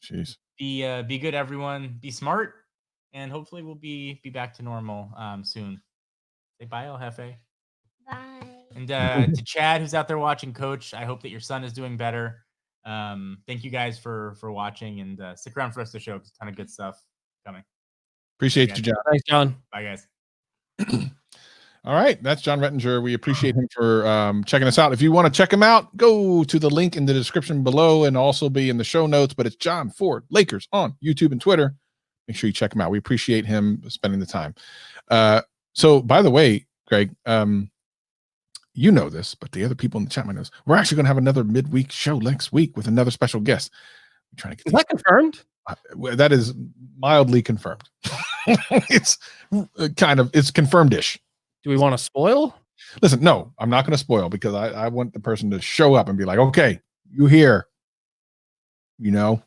jeez. Be good, everyone. Be smart, and hopefully we'll be back to normal soon. Say bye, El Jefe. Bye. And to Chad, who's out there watching, Coach, I hope that your son is doing better. Thank you guys for watching, and stick around for the rest of the show. There's a ton of good stuff coming. Appreciate you, John. Thanks, John. Bye, guys. All right, that's Jon Rettinger. We appreciate him for checking us out. If you want to check him out, go to the link in the description below and also be in the show notes. But it's John Ford Lakers on YouTube and Twitter. Make sure you check him out. We appreciate him spending the time. So, by the way, Greg, you know this, but the other people in the chat might know this. We're actually going to have another midweek show next week with another special guest. I'm trying to get Is that confirmed? That is mildly confirmed. It's confirmed-ish. Do we want to spoil? Listen, no, I'm not going to spoil because I want the person to show up and be like, okay, you here, you know.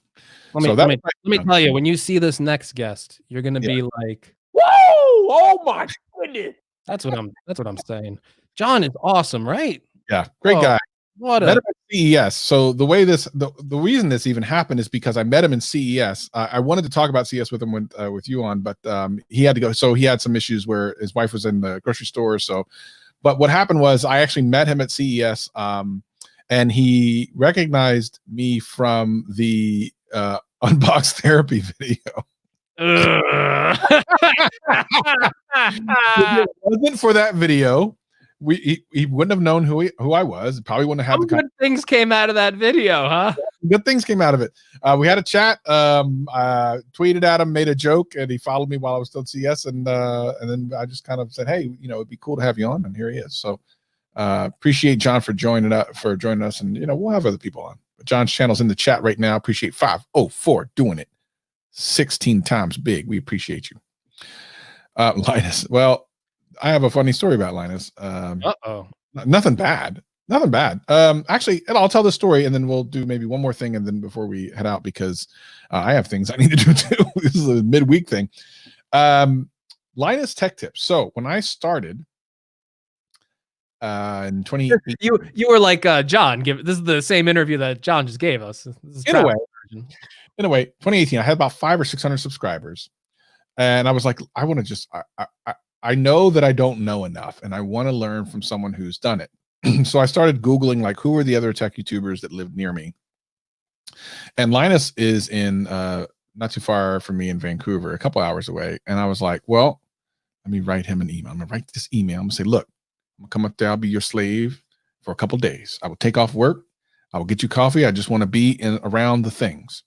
Let me tell you, when you see this next guest, you're going to be like, whoa, oh my goodness. That's what I'm saying. John is awesome, right? Yeah, great guy. Met him at CES. So the reason this even happened is because I met him in CES. I wanted to talk about CES with him with you on, but he had to go. So he had some issues where his wife was in the grocery store. So, but what happened was I actually met him at CES, and he recognized me from the unbox therapy video. If it wasn't for that video, he wouldn't have known who I was. Probably wouldn't have had good things came out of that video, huh? Good things came out of it. We had a chat. I tweeted at him, made a joke, and he followed me while I was still at CS. And then I just kind of said, "Hey, it'd be cool to have you on." And here he is. So appreciate John for joining us, and we'll have other people on. But John's channel's in the chat right now. Appreciate 504 doing it 16 times big. We appreciate you, Linus. Well, I have a funny story about Linus. Nothing bad. Actually, I'll tell the story and then we'll do maybe one more thing and then before we head out, because I have things I need to do too. This is a midweek thing. Linus Tech Tips. So when I started in 2018, you were like John. This is the same interview that John just gave us. In a way, 2018, I had about 500 or 600 subscribers, and I was like, I want to just I know that I don't know enough and I want to learn from someone who's done it. So I started Googling, like, who are the other tech YouTubers that lived near me? And Linus is in not too far from me in Vancouver, a couple hours away. And I was like, well, let me write him an email. I'm gonna write this email. I'm gonna say, look, I'm gonna come up there. I'll be your slave for a couple of days. I will take off work. I will get you coffee. I just want to be around the things.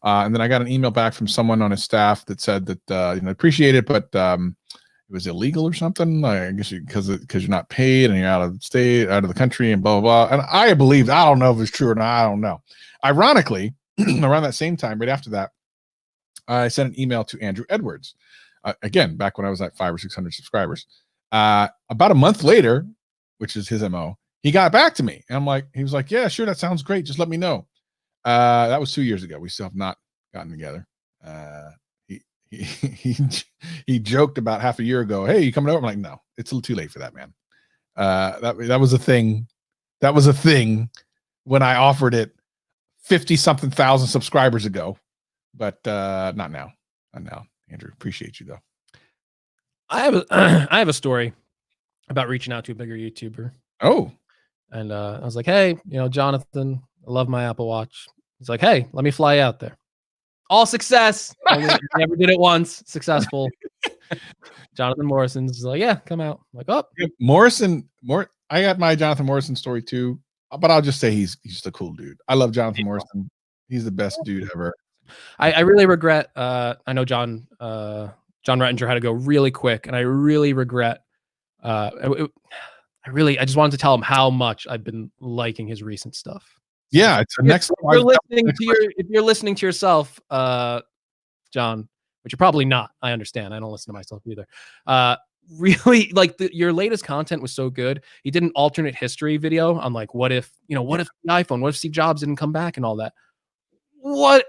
And then I got an email back from someone on his staff that said that, appreciate it, but was illegal or something. Like, I guess because you're not paid and you're out of state, out of the country, and blah blah blah. And I don't know if it's true or not. I don't know. Ironically, around that same time, right after that, I sent an email to Andrew Edwards. Again, back when I was at 500 or 600 subscribers. About a month later, which is his MO, he got back to me. And he was like, yeah, sure, that sounds great. Just let me know. That was 2 years ago. We still have not gotten together. He joked about half a year ago, hey, you coming over? I'm like, no, it's a little too late for that, man. That was a thing. That was a thing when I offered it 50 something thousand subscribers ago, but not now. Not now. Andrew, appreciate you though. I have a story about reaching out to a bigger YouTuber. Oh. And I was like, hey, Jonathan, I love my Apple Watch. He's like, hey, let me fly out there. All success. Never did it once. Successful. Jonathan Morrison's like, yeah, come out. I'm like, oh. I got my Jonathan Morrison story too, but I'll just say he's just a cool dude. I love Jonathan Morrison. He's the best dude ever. I really regret. I know Jon Rettinger had to go really quick, and I really regret. I just wanted to tell him how much I've been liking his recent stuff. Yeah, it's the next. If you're listening to yourself, Jon, which you're probably not. I understand. I don't listen to myself either. Really, your latest content was so good. He did an alternate history video on what if the iPhone, what if Steve Jobs didn't come back and all that. What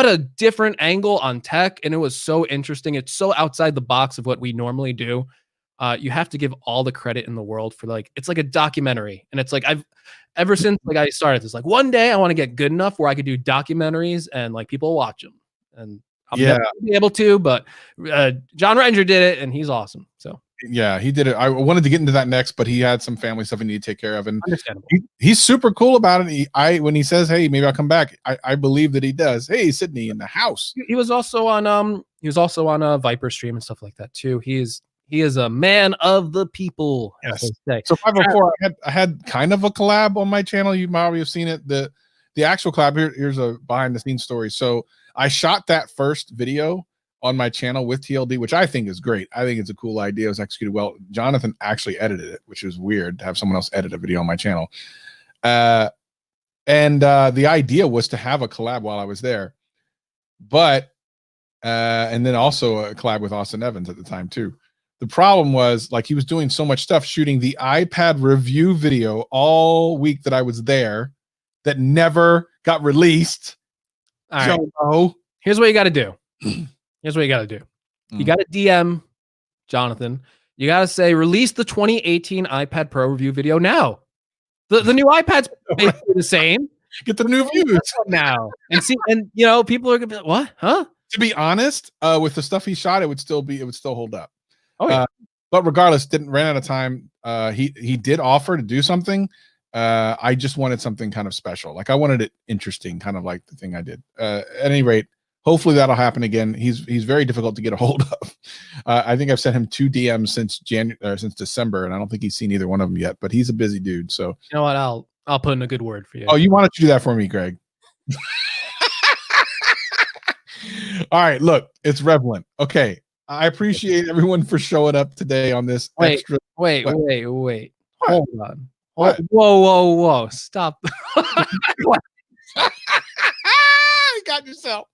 a different angle on tech, and it was so interesting. It's so outside the box of what we normally do. You have to give all the credit in the world for it's like a documentary, and it's ever since I started this, one day I want to get good enough where I could do documentaries and people watch them, and I'm never gonna be able to, but Jon Rettinger did it, and he's awesome. So yeah, he did it. I wanted to get into that next, but he had some family stuff he needed to take care of, and understandable. He's super cool about it. When he says, "Hey, maybe I'll come back," I believe that he does. Hey, Sydney in the house. He was also on a Viper stream and stuff like that too. He is a man of the people. Yes. As they say. So 504, I had kind of a collab on my channel. You might already have seen it. The actual collab. Here's a behind the scenes story. So I shot that first video on my channel with TLD, which I think is great. I think it's a cool idea. It was executed well. Jonathan actually edited it, which is weird to have someone else edit a video on my channel. And the idea was to have a collab while I was there, but and then also a collab with Austin Evans at the time too. The problem was he was doing so much stuff, shooting the iPad review video all week that I was there that never got released. All right. Here's what you got to do. Here's what you got to do. You got to DM Jonathan. You got to say, release the 2018 iPad Pro review video now. The new iPad's basically the same. Get the new views now. And see, and people are gonna be like, what? Huh? To be honest, with the stuff he shot, it would still hold up. Oh yeah. But regardless, ran out of time. He did offer to do something. I just wanted something kind of special. I wanted it interesting, kind of like the thing I did. At any rate, hopefully that'll happen again. He's very difficult to get a hold of. I think I've sent him 2 DMs since December, and I don't think he's seen either one of them yet. But he's a busy dude. So you know what? I'll put in a good word for you. Oh, you wanted to do that for me, Greg? All right, look, it's relevant. Okay, I appreciate everyone for showing up today on this. Wait. What? Hold on. What? Whoa! Stop. You got yourself.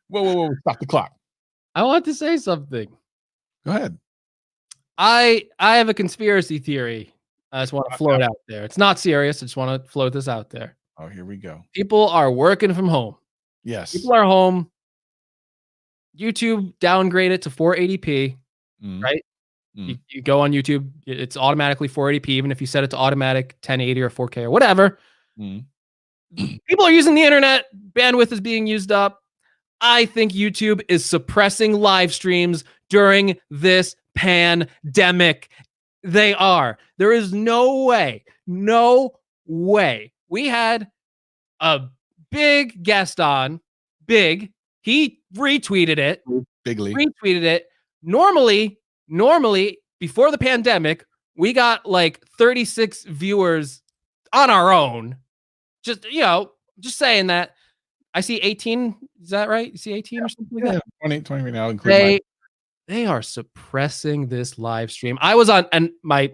Whoa! Stop the clock. I want to say something. Go ahead. I have a conspiracy theory. I just want to float out there. It's not serious. I just want to float this out there. Oh, here we go. People are working from home. Yes. People are home. YouTube downgrade it to 480p, right? You go on YouTube, it's automatically 480p, even if you set it to automatic 1080 or 4K or whatever. People are using the internet. Bandwidth is being used up. I think YouTube is suppressing live streams during this pandemic. They are. There is no way. We had a big guest on. Big. He retweeted it. Retweeted it. Normally, before the pandemic, we got 36 viewers on our own. Just saying that. I see 18. Is that right? You see 18 or something like that? 20 right now. they are suppressing this live stream. I was on, and my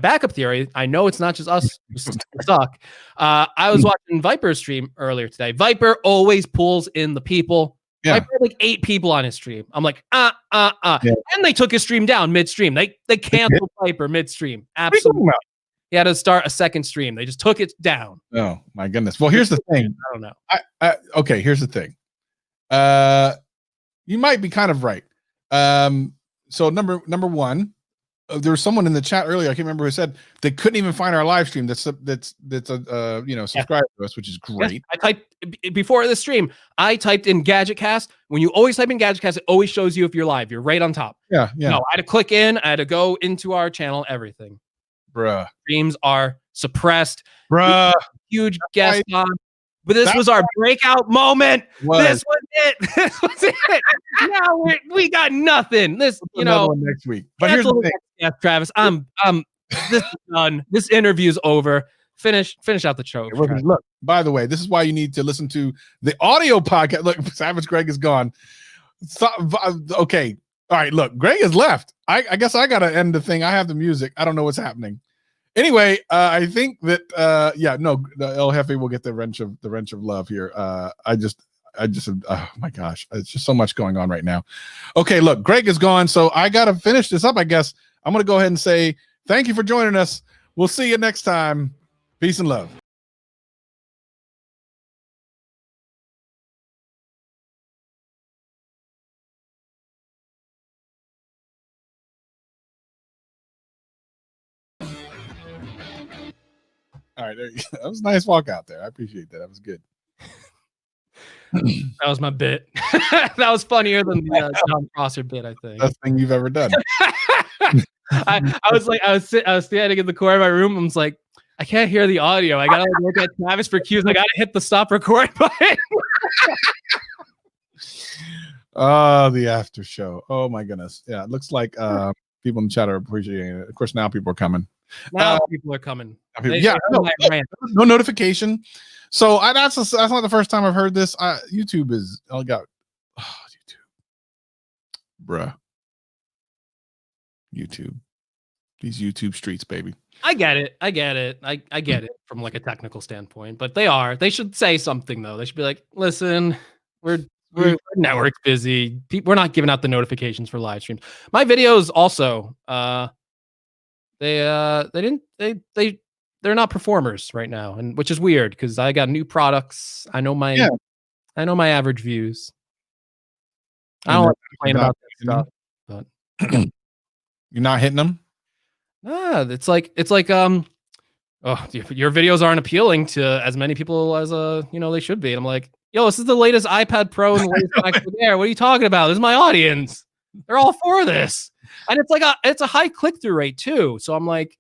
backup theory, I know it's not just us who suck. I was watching Viper's stream earlier today. Viper always pulls in the people. Yeah. Viper had like 8 people on his stream. I'm like, Yeah. And they took his stream down midstream. They canceled Viper midstream. Absolutely. He had to start a second stream. They just took it down. Oh my goodness. Well, here's the thing. I don't know. Okay, here's the thing. You might be kind of right. So number one, there was someone in the chat earlier, I can't remember who said they couldn't even find our live stream that's subscribed to us, which is great. Yes, I typed before the stream, I typed in GadgetCast. When you always type in GadgetCast, it always shows you if you're live. You're right on top. Yeah. No, I had to click in, I had to go into our channel, everything. Bruh. Streams are suppressed. Bruh. Huge guest on. But this was our breakout moment. This was it. This was it. Now we got nothing. This, next week. But here's the thing. Yeah, Travis, this is done. This interview's over. Finish out the show. Look, by the way, this is why you need to listen to the audio podcast. Look, Savage Greg is gone. So, okay. All right, look, Greg has left. I guess I gotta end the thing. I have the music. I don't know what's happening. Anyway, I think that El Jefe will get the wrench of love here. I just oh my gosh, it's just so much going on right now. Okay, look, Greg is gone, so I gotta finish this up. I guess I'm gonna go ahead and say thank you for joining us. We'll see you next time. Peace and love. All right, there you go. That was a nice walk out there. I appreciate that. That was good. That was my bit. That was funnier than the John Prosser bit, I think. Best thing you've ever done. I was standing in the corner of my room. I was like, I can't hear the audio. I gotta look at Travis for cues. I gotta hit the stop record button. Oh, the after show. Oh my goodness. Yeah, it looks like people in the chat are appreciating it. Of course, now people are coming. Now people are coming. No notification. So that's not the first time I've heard this. YouTube is YouTube, bruh. YouTube, these YouTube streets, baby. I get it. I get it from like a technical standpoint, but they should say something though. They should be like, listen, we're network busy. We're not giving out the notifications for live streams. My videos also, they're not performers right now, and which is weird because I got new products. I know my average views. I don't like to complain about that stuff, but you're not hitting them. It's like your videos aren't appealing to as many people as they should be. And I'm like, yo, this is the latest iPad Pro and the latest Macbook Air. What are you talking about? This is my audience. They're all for this. And it's a high click-through rate too. So I'm like,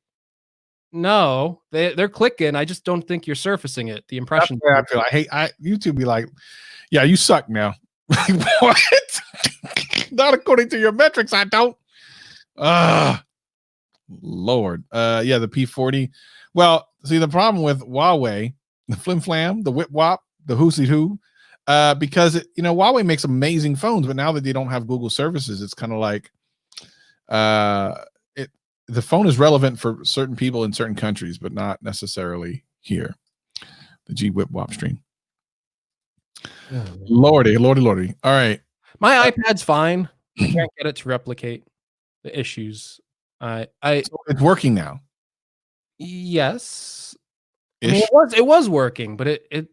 no, they're clicking. I just don't think you're surfacing it. The impression. I feel. YouTube be like, yeah, you suck now. What? Not according to your metrics, I don't. Lord. Yeah, the P40. Well, see, the problem with Huawei, the flim flam, the whip wop, the hoosey hoo, because Huawei makes amazing phones, but now that they don't have Google services, it's kind of like the phone is relevant for certain people in certain countries, but not necessarily here. The G whip wop stream. Lordy. All right. My iPad's fine. I can't get it to replicate the issues. So it's working now. Yes. I mean, it was working, but it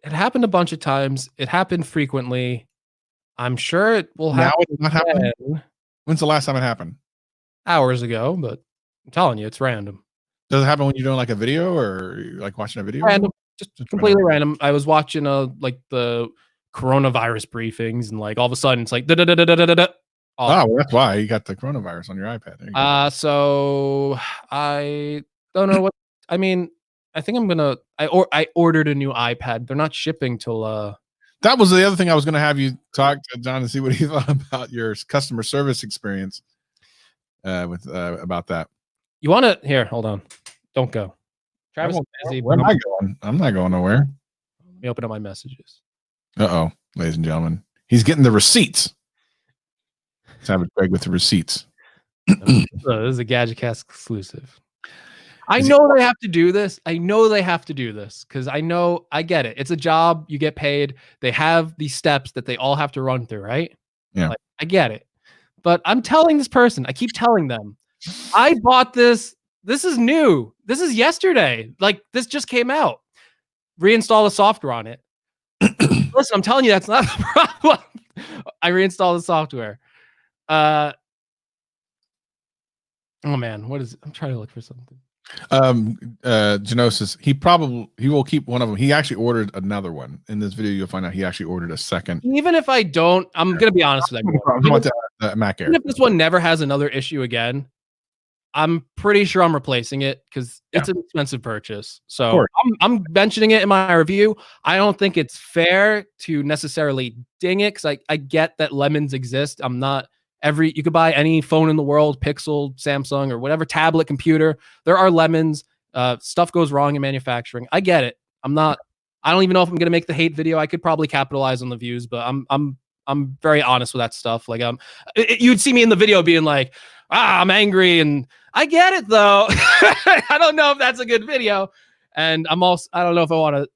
happened a bunch of times. It happened frequently. I'm sure it will happen. Now it's not happening. When's the last time it happened? Hours ago, but I'm telling you, it's random. Does it happen when you're doing like a video or like watching a video? Random, just completely random. I was watching like the coronavirus briefings, and like all of a sudden it's like da da da da da da da. Oh, well, that's why you got the coronavirus on your iPad. There you go. So I don't know what. I mean, I think I'm gonna. I ordered a new iPad. They're not shipping till. That was the other thing I was gonna have you talk to John and see what he thought about your customer service experience. About that. You want to here? Hold on. Don't go. Travis is busy. Where am I going? I'm not going nowhere. Let me open up my messages. Uh-oh, ladies and gentlemen. He's getting the receipts. Savage Greg with the receipts. So this is a GadgetCast exclusive. I know they have to do this. I know they have to do this because I get it. It's a job. You get paid. They have these steps that they all have to run through, right? Yeah. Like, I get it. But I'm telling this person, I keep telling them, I bought this. This is new. This is yesterday. Like, this just came out. Reinstall the software on it. Listen, I'm telling you, that's not the problem. I reinstalled the software. Oh man, what is it? I'm trying to look for something. Genosis, he will keep one of them. He actually ordered another one. In this video, you'll find out he actually ordered a second. Even if I don't, I'm gonna be honest with everyone. I want the Mac Air. Even if this one never has another issue again, I'm pretty sure I'm replacing it because it's an expensive purchase. So I'm mentioning it in my review. I don't think it's fair to necessarily ding it because I get that lemons exist. I'm not you could buy any phone in the world, Pixel, Samsung, or whatever tablet, computer. There are lemons. Stuff goes wrong in manufacturing. I get it. I don't even know if I'm gonna make the hate video. I could probably capitalize on the views, but I'm very honest with that stuff. Like you'd see me in the video being like, I'm angry, and I get it though. I don't know if that's a good video. And I don't know if I want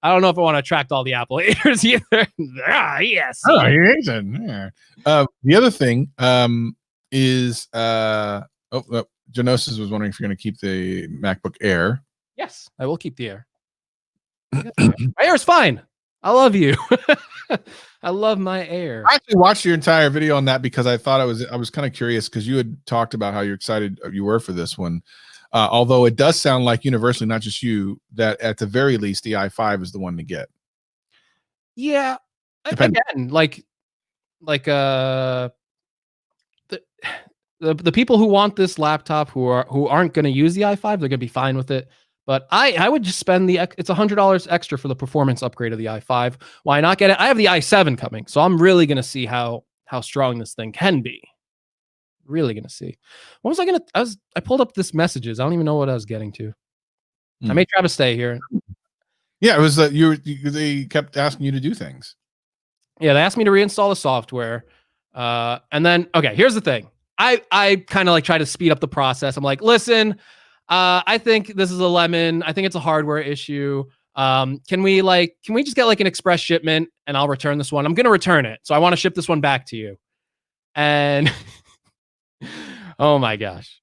to attract all the Apple haters either. Yes. Oh, yeah. The other thing is Genosis was wondering if you're going to keep the MacBook Air. Yes, I will keep the Air. My Air is fine. I love you. I love my Air. I actually watched your entire video on that because I thought I was kind of curious because you had talked about how excited you were for this one. Although it does sound like universally, not just you, that at the very least the i5 is the one to get. Yeah, again, like the people who want this laptop who aren't going to use the i5, they're going to be fine with it. But I would just spend it's $100 extra for the performance upgrade of the i5. Why not get it? I have the i7 coming, so I'm really going to see how strong this thing can be. Really gonna see. What was I gonna? I pulled up this messages. I don't even know what I was getting to. I made Travis stay here. Yeah, it was that they kept asking you to do things. Yeah, they asked me to reinstall the software, and then here's the thing. I kind of like try to speed up the process. I'm like, listen, I think this is a lemon. I think it's a hardware issue. Can we just get like an express shipment and I'll return this one? I'm gonna return it, so I want to ship this one back to you. And oh my gosh.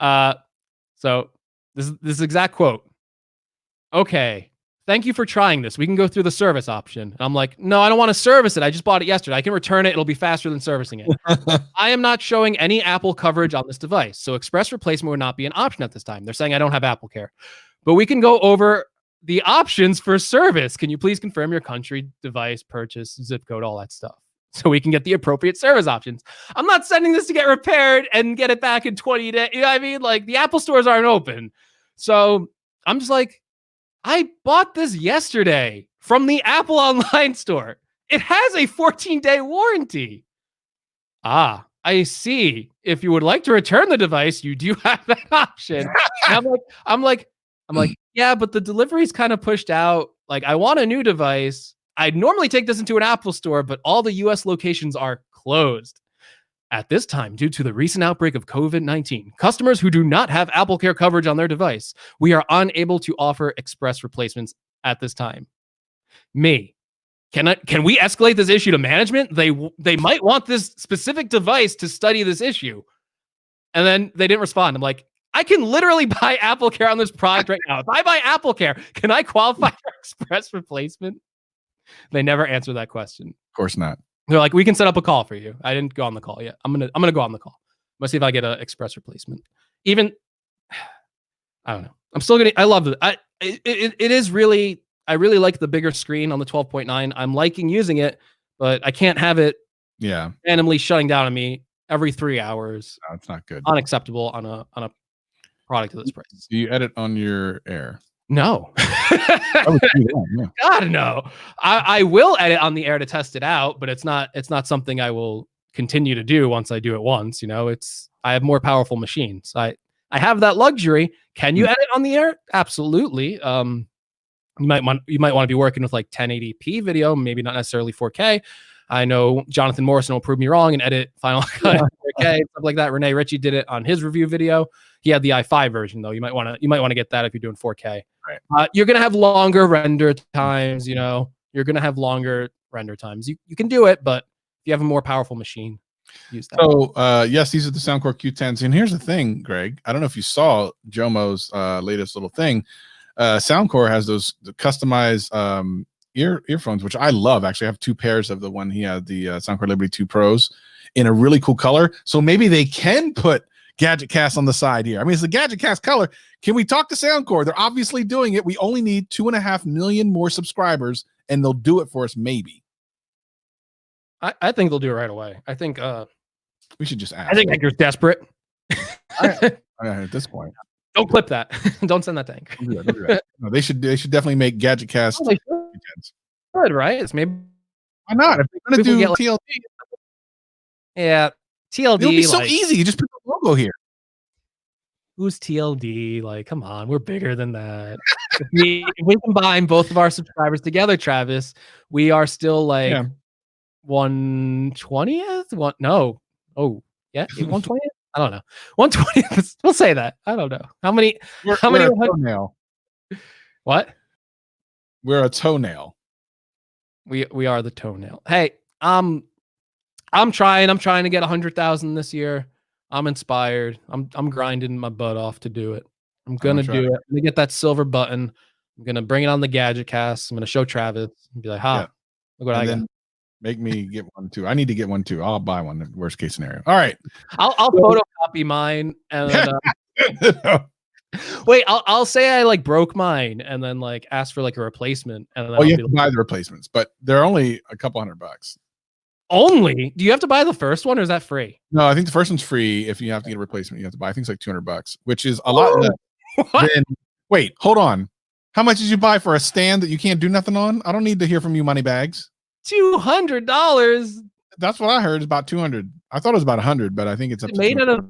So this exact quote. Okay, thank you for trying this. We can go through the service option. And I'm like, no, I don't want to service it. I just bought it yesterday. I can return it. It'll be faster than servicing it. I am not showing any Apple coverage on this device, so express replacement would not be an option at this time. They're saying I don't have Apple Care. But we can go over the options for service. Can you please confirm your country, device, purchase, zip code, all that stuff, so we can get the appropriate service options? I'm not sending this to get repaired and get it back in 20 days. You know what I mean? Like, the Apple stores aren't open. So I'm just like, I bought this yesterday from the Apple online store. It has a 14-day warranty. Ah, I see. If you would like to return the device, you do have that option. And I'm like, yeah, but the delivery's kind of pushed out. Like, I want a new device. I'd normally take this into an Apple store, but all the US locations are closed at this time due to the recent outbreak of COVID-19. Customers who do not have Apple Care coverage on their device, we are unable to offer express replacements at this time. Can we escalate this issue to management? They might want this specific device to study this issue. And then they didn't respond. I'm like, I can literally buy Apple Care on this product right now. If I buy Apple Care, can I qualify for express replacement? They never answer that question. Of course not. They're like, we can set up a call for you. I didn't go on the call yet. I'm gonna go on the call. I'm gonna see if I get an express replacement. Even, I don't know. I'm still gonna. I love it. It is really. I really like the bigger screen on the 12.9. I'm liking using it, but I can't have it. Yeah. Randomly shutting down on me every 3 hours. No, it's not good. Unacceptable on a product of this price. Do you edit on your Air? No. I would do that, yeah. God, no. I will edit on the Air to test it out, but it's not something I will continue to do once I do it once. You know, I have more powerful machines. I have that luxury. Can you edit on the Air? Absolutely. You might want to be working with like 1080p video, maybe not necessarily 4K. I know Jonathan Morrison will prove me wrong and edit Final Cut in 4K, stuff like that. Renee Ritchie did it on his review video. He had the i5 version though. You might want to get that if you're doing 4K. Right. You're gonna have longer render times. You know, you're gonna have longer render times. You can do it, but if you have a more powerful machine, use that. So yes, these are the Soundcore Q10s, and here's the thing, Greg. I don't know if you saw Jomo's latest little thing. Soundcore has those customized earphones, which I love. Actually, I have 2 pairs of the one he had, the Soundcore Liberty 2 Pros, in a really cool color. So maybe they can put GadgetCast on the side here. I mean, it's the GadgetCast color. Can we talk to Soundcore? They're obviously doing it. We only need 2.5 million more subscribers, and they'll do it for us. Maybe. I think they'll do it right away. I think We should just ask. I think Anchor's desperate. At this point, Don't clip that. Don't send that to Anchor. don't do that. No, they should definitely make GadgetCast. Oh, they should, right? It's maybe Why not? If they're gonna People do get, like, TLD, yeah. TLD. it'll be so like, easy. You just put the logo here. Who's TLD? Like, come on, we're bigger than that. If we combine both of our subscribers together, Travis, we are still like Yeah. 120th. No. Oh, yeah, 120th. I don't know. 120th. We'll say that. I don't know how many. How many? We're a toenail. What? We're a toenail. We are the toenail. Hey, I'm trying to get 100,000 this year. I'm inspired. I'm grinding my butt off to do it. I'm gonna do it. I'm gonna get that silver button. I'm gonna bring it on the GadgetCast. I'm gonna show Travis and be like, "Ha, look what I got." Make me get one too. I need to get one too. I'll buy one. Worst case scenario. All right. I'll photocopy mine and wait. I'll say I like broke mine and then like ask for like a replacement. And then You have to buy the replacements, but they're only a couple $100. Only? Do you have to buy the first one or is that free? No, I think the first one's free. If you have to get a replacement, you have to buy. I think it's like $200, which is a lot less. Wait, hold on. How much did you buy for a stand that you can't do nothing on? I don't need to hear from you, money bags. $200. That's what I heard. Is about 200. I thought it was about 100, but I think it's up to Made 200. out of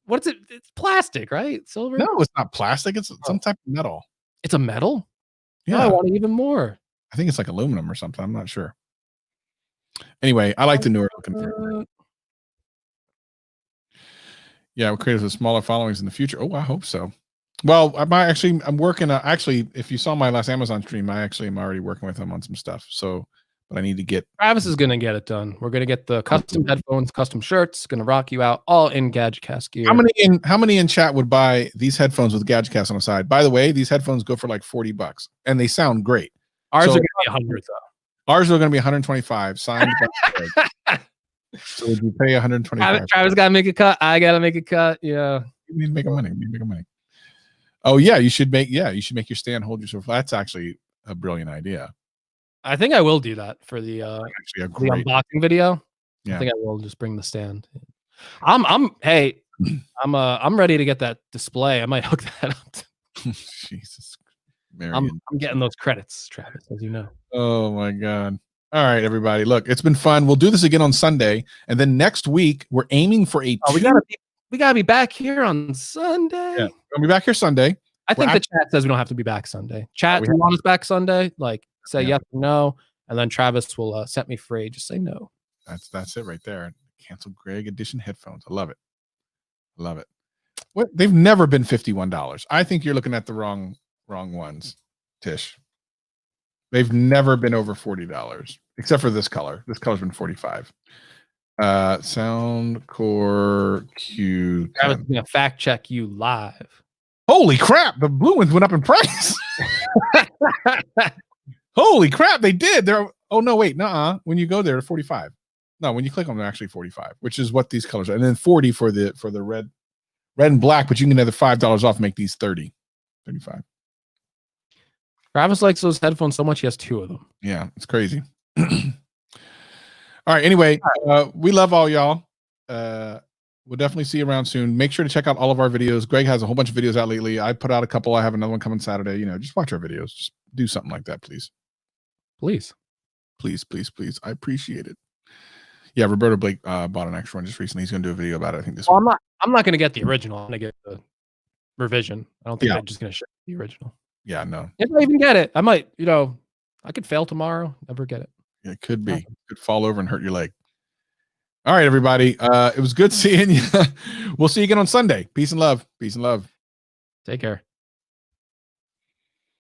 what's it? It's plastic, right? Silver? No, it's not plastic. It's some type of metal. It's a metal? Yeah, Oh, I want it even more. I think it's like aluminum or something. I'm not sure. Anyway, I like the newer looking thing. Yeah, we'll create smaller followings in the future. Oh, I hope so. Well, I'm working. Actually, if you saw my last Amazon stream, I actually am already working with them on some stuff. So, but I need to get. Travis is gonna get it done. We're gonna get the custom headphones, custom shirts. Gonna rock you out all in GadgetCast gear. How many in chat would buy these headphones with GadgetCast on the side? By the way, these headphones go for like $40, and they sound great. Ours are gonna be 100 though. Ours are going to be 125. Signed. So would you pay 125? Travis gotta make a cut. I gotta make a cut. Yeah. You need to make money. Oh yeah, you should make your stand hold yourself. That's actually a brilliant idea. I think I will do that for the Actually, a the great unboxing video. Yeah. I think I will just bring the stand. I'm ready to get that display. I might hook that up. Jesus. I'm getting those credits, Travis, as you know. Oh my God. All right, everybody. Look, it's been fun. We'll do this again on Sunday. And then next week, we're aiming for we gotta be back here on Sunday. Yeah, we'll be back here Sunday. I think the chat says we don't have to be back Sunday. Chat, do you want us back Sunday? Like say yes or no, and then Travis will set me free. Just say no. That's it right there. Cancel Greg edition headphones. I love it. What? They've never been $51. I think you're looking at the wrong ones, Tish. They've never been over $40, except for this color. This color's been $45. Soundcore Q. Travis is gonna fact check you live. Holy crap! The blue ones went up in price. Holy crap! They did. Oh no, wait, nuh-uh. When you go there, 45. No, when you click on them, they're actually 45, which is what these colors are, and then 40 for the red and black. But you can get another $5 off, make these 35. Travis likes those headphones so much he has 2 of them. Yeah, it's crazy. All right. Anyway, we love all y'all. We'll definitely see you around soon. Make sure to check out all of our videos. Greg has a whole bunch of videos out lately. I put out a couple. I have another one coming Saturday. Just watch our videos. Just do something like that, please. Please. I appreciate it. Yeah, Roberto Blake bought an extra one just recently. He's going to do a video about it. I think this. Well, I'm not going to get the original. I'm going to get the revision. I don't think I'm just going to ship the original. Yeah, no. If I even get it, I might. I could fail tomorrow. Never get it. It could be. Could fall over and hurt your leg. All right, everybody. It was good seeing you. We'll see you again on Sunday. Peace and love. Peace and love. Take care.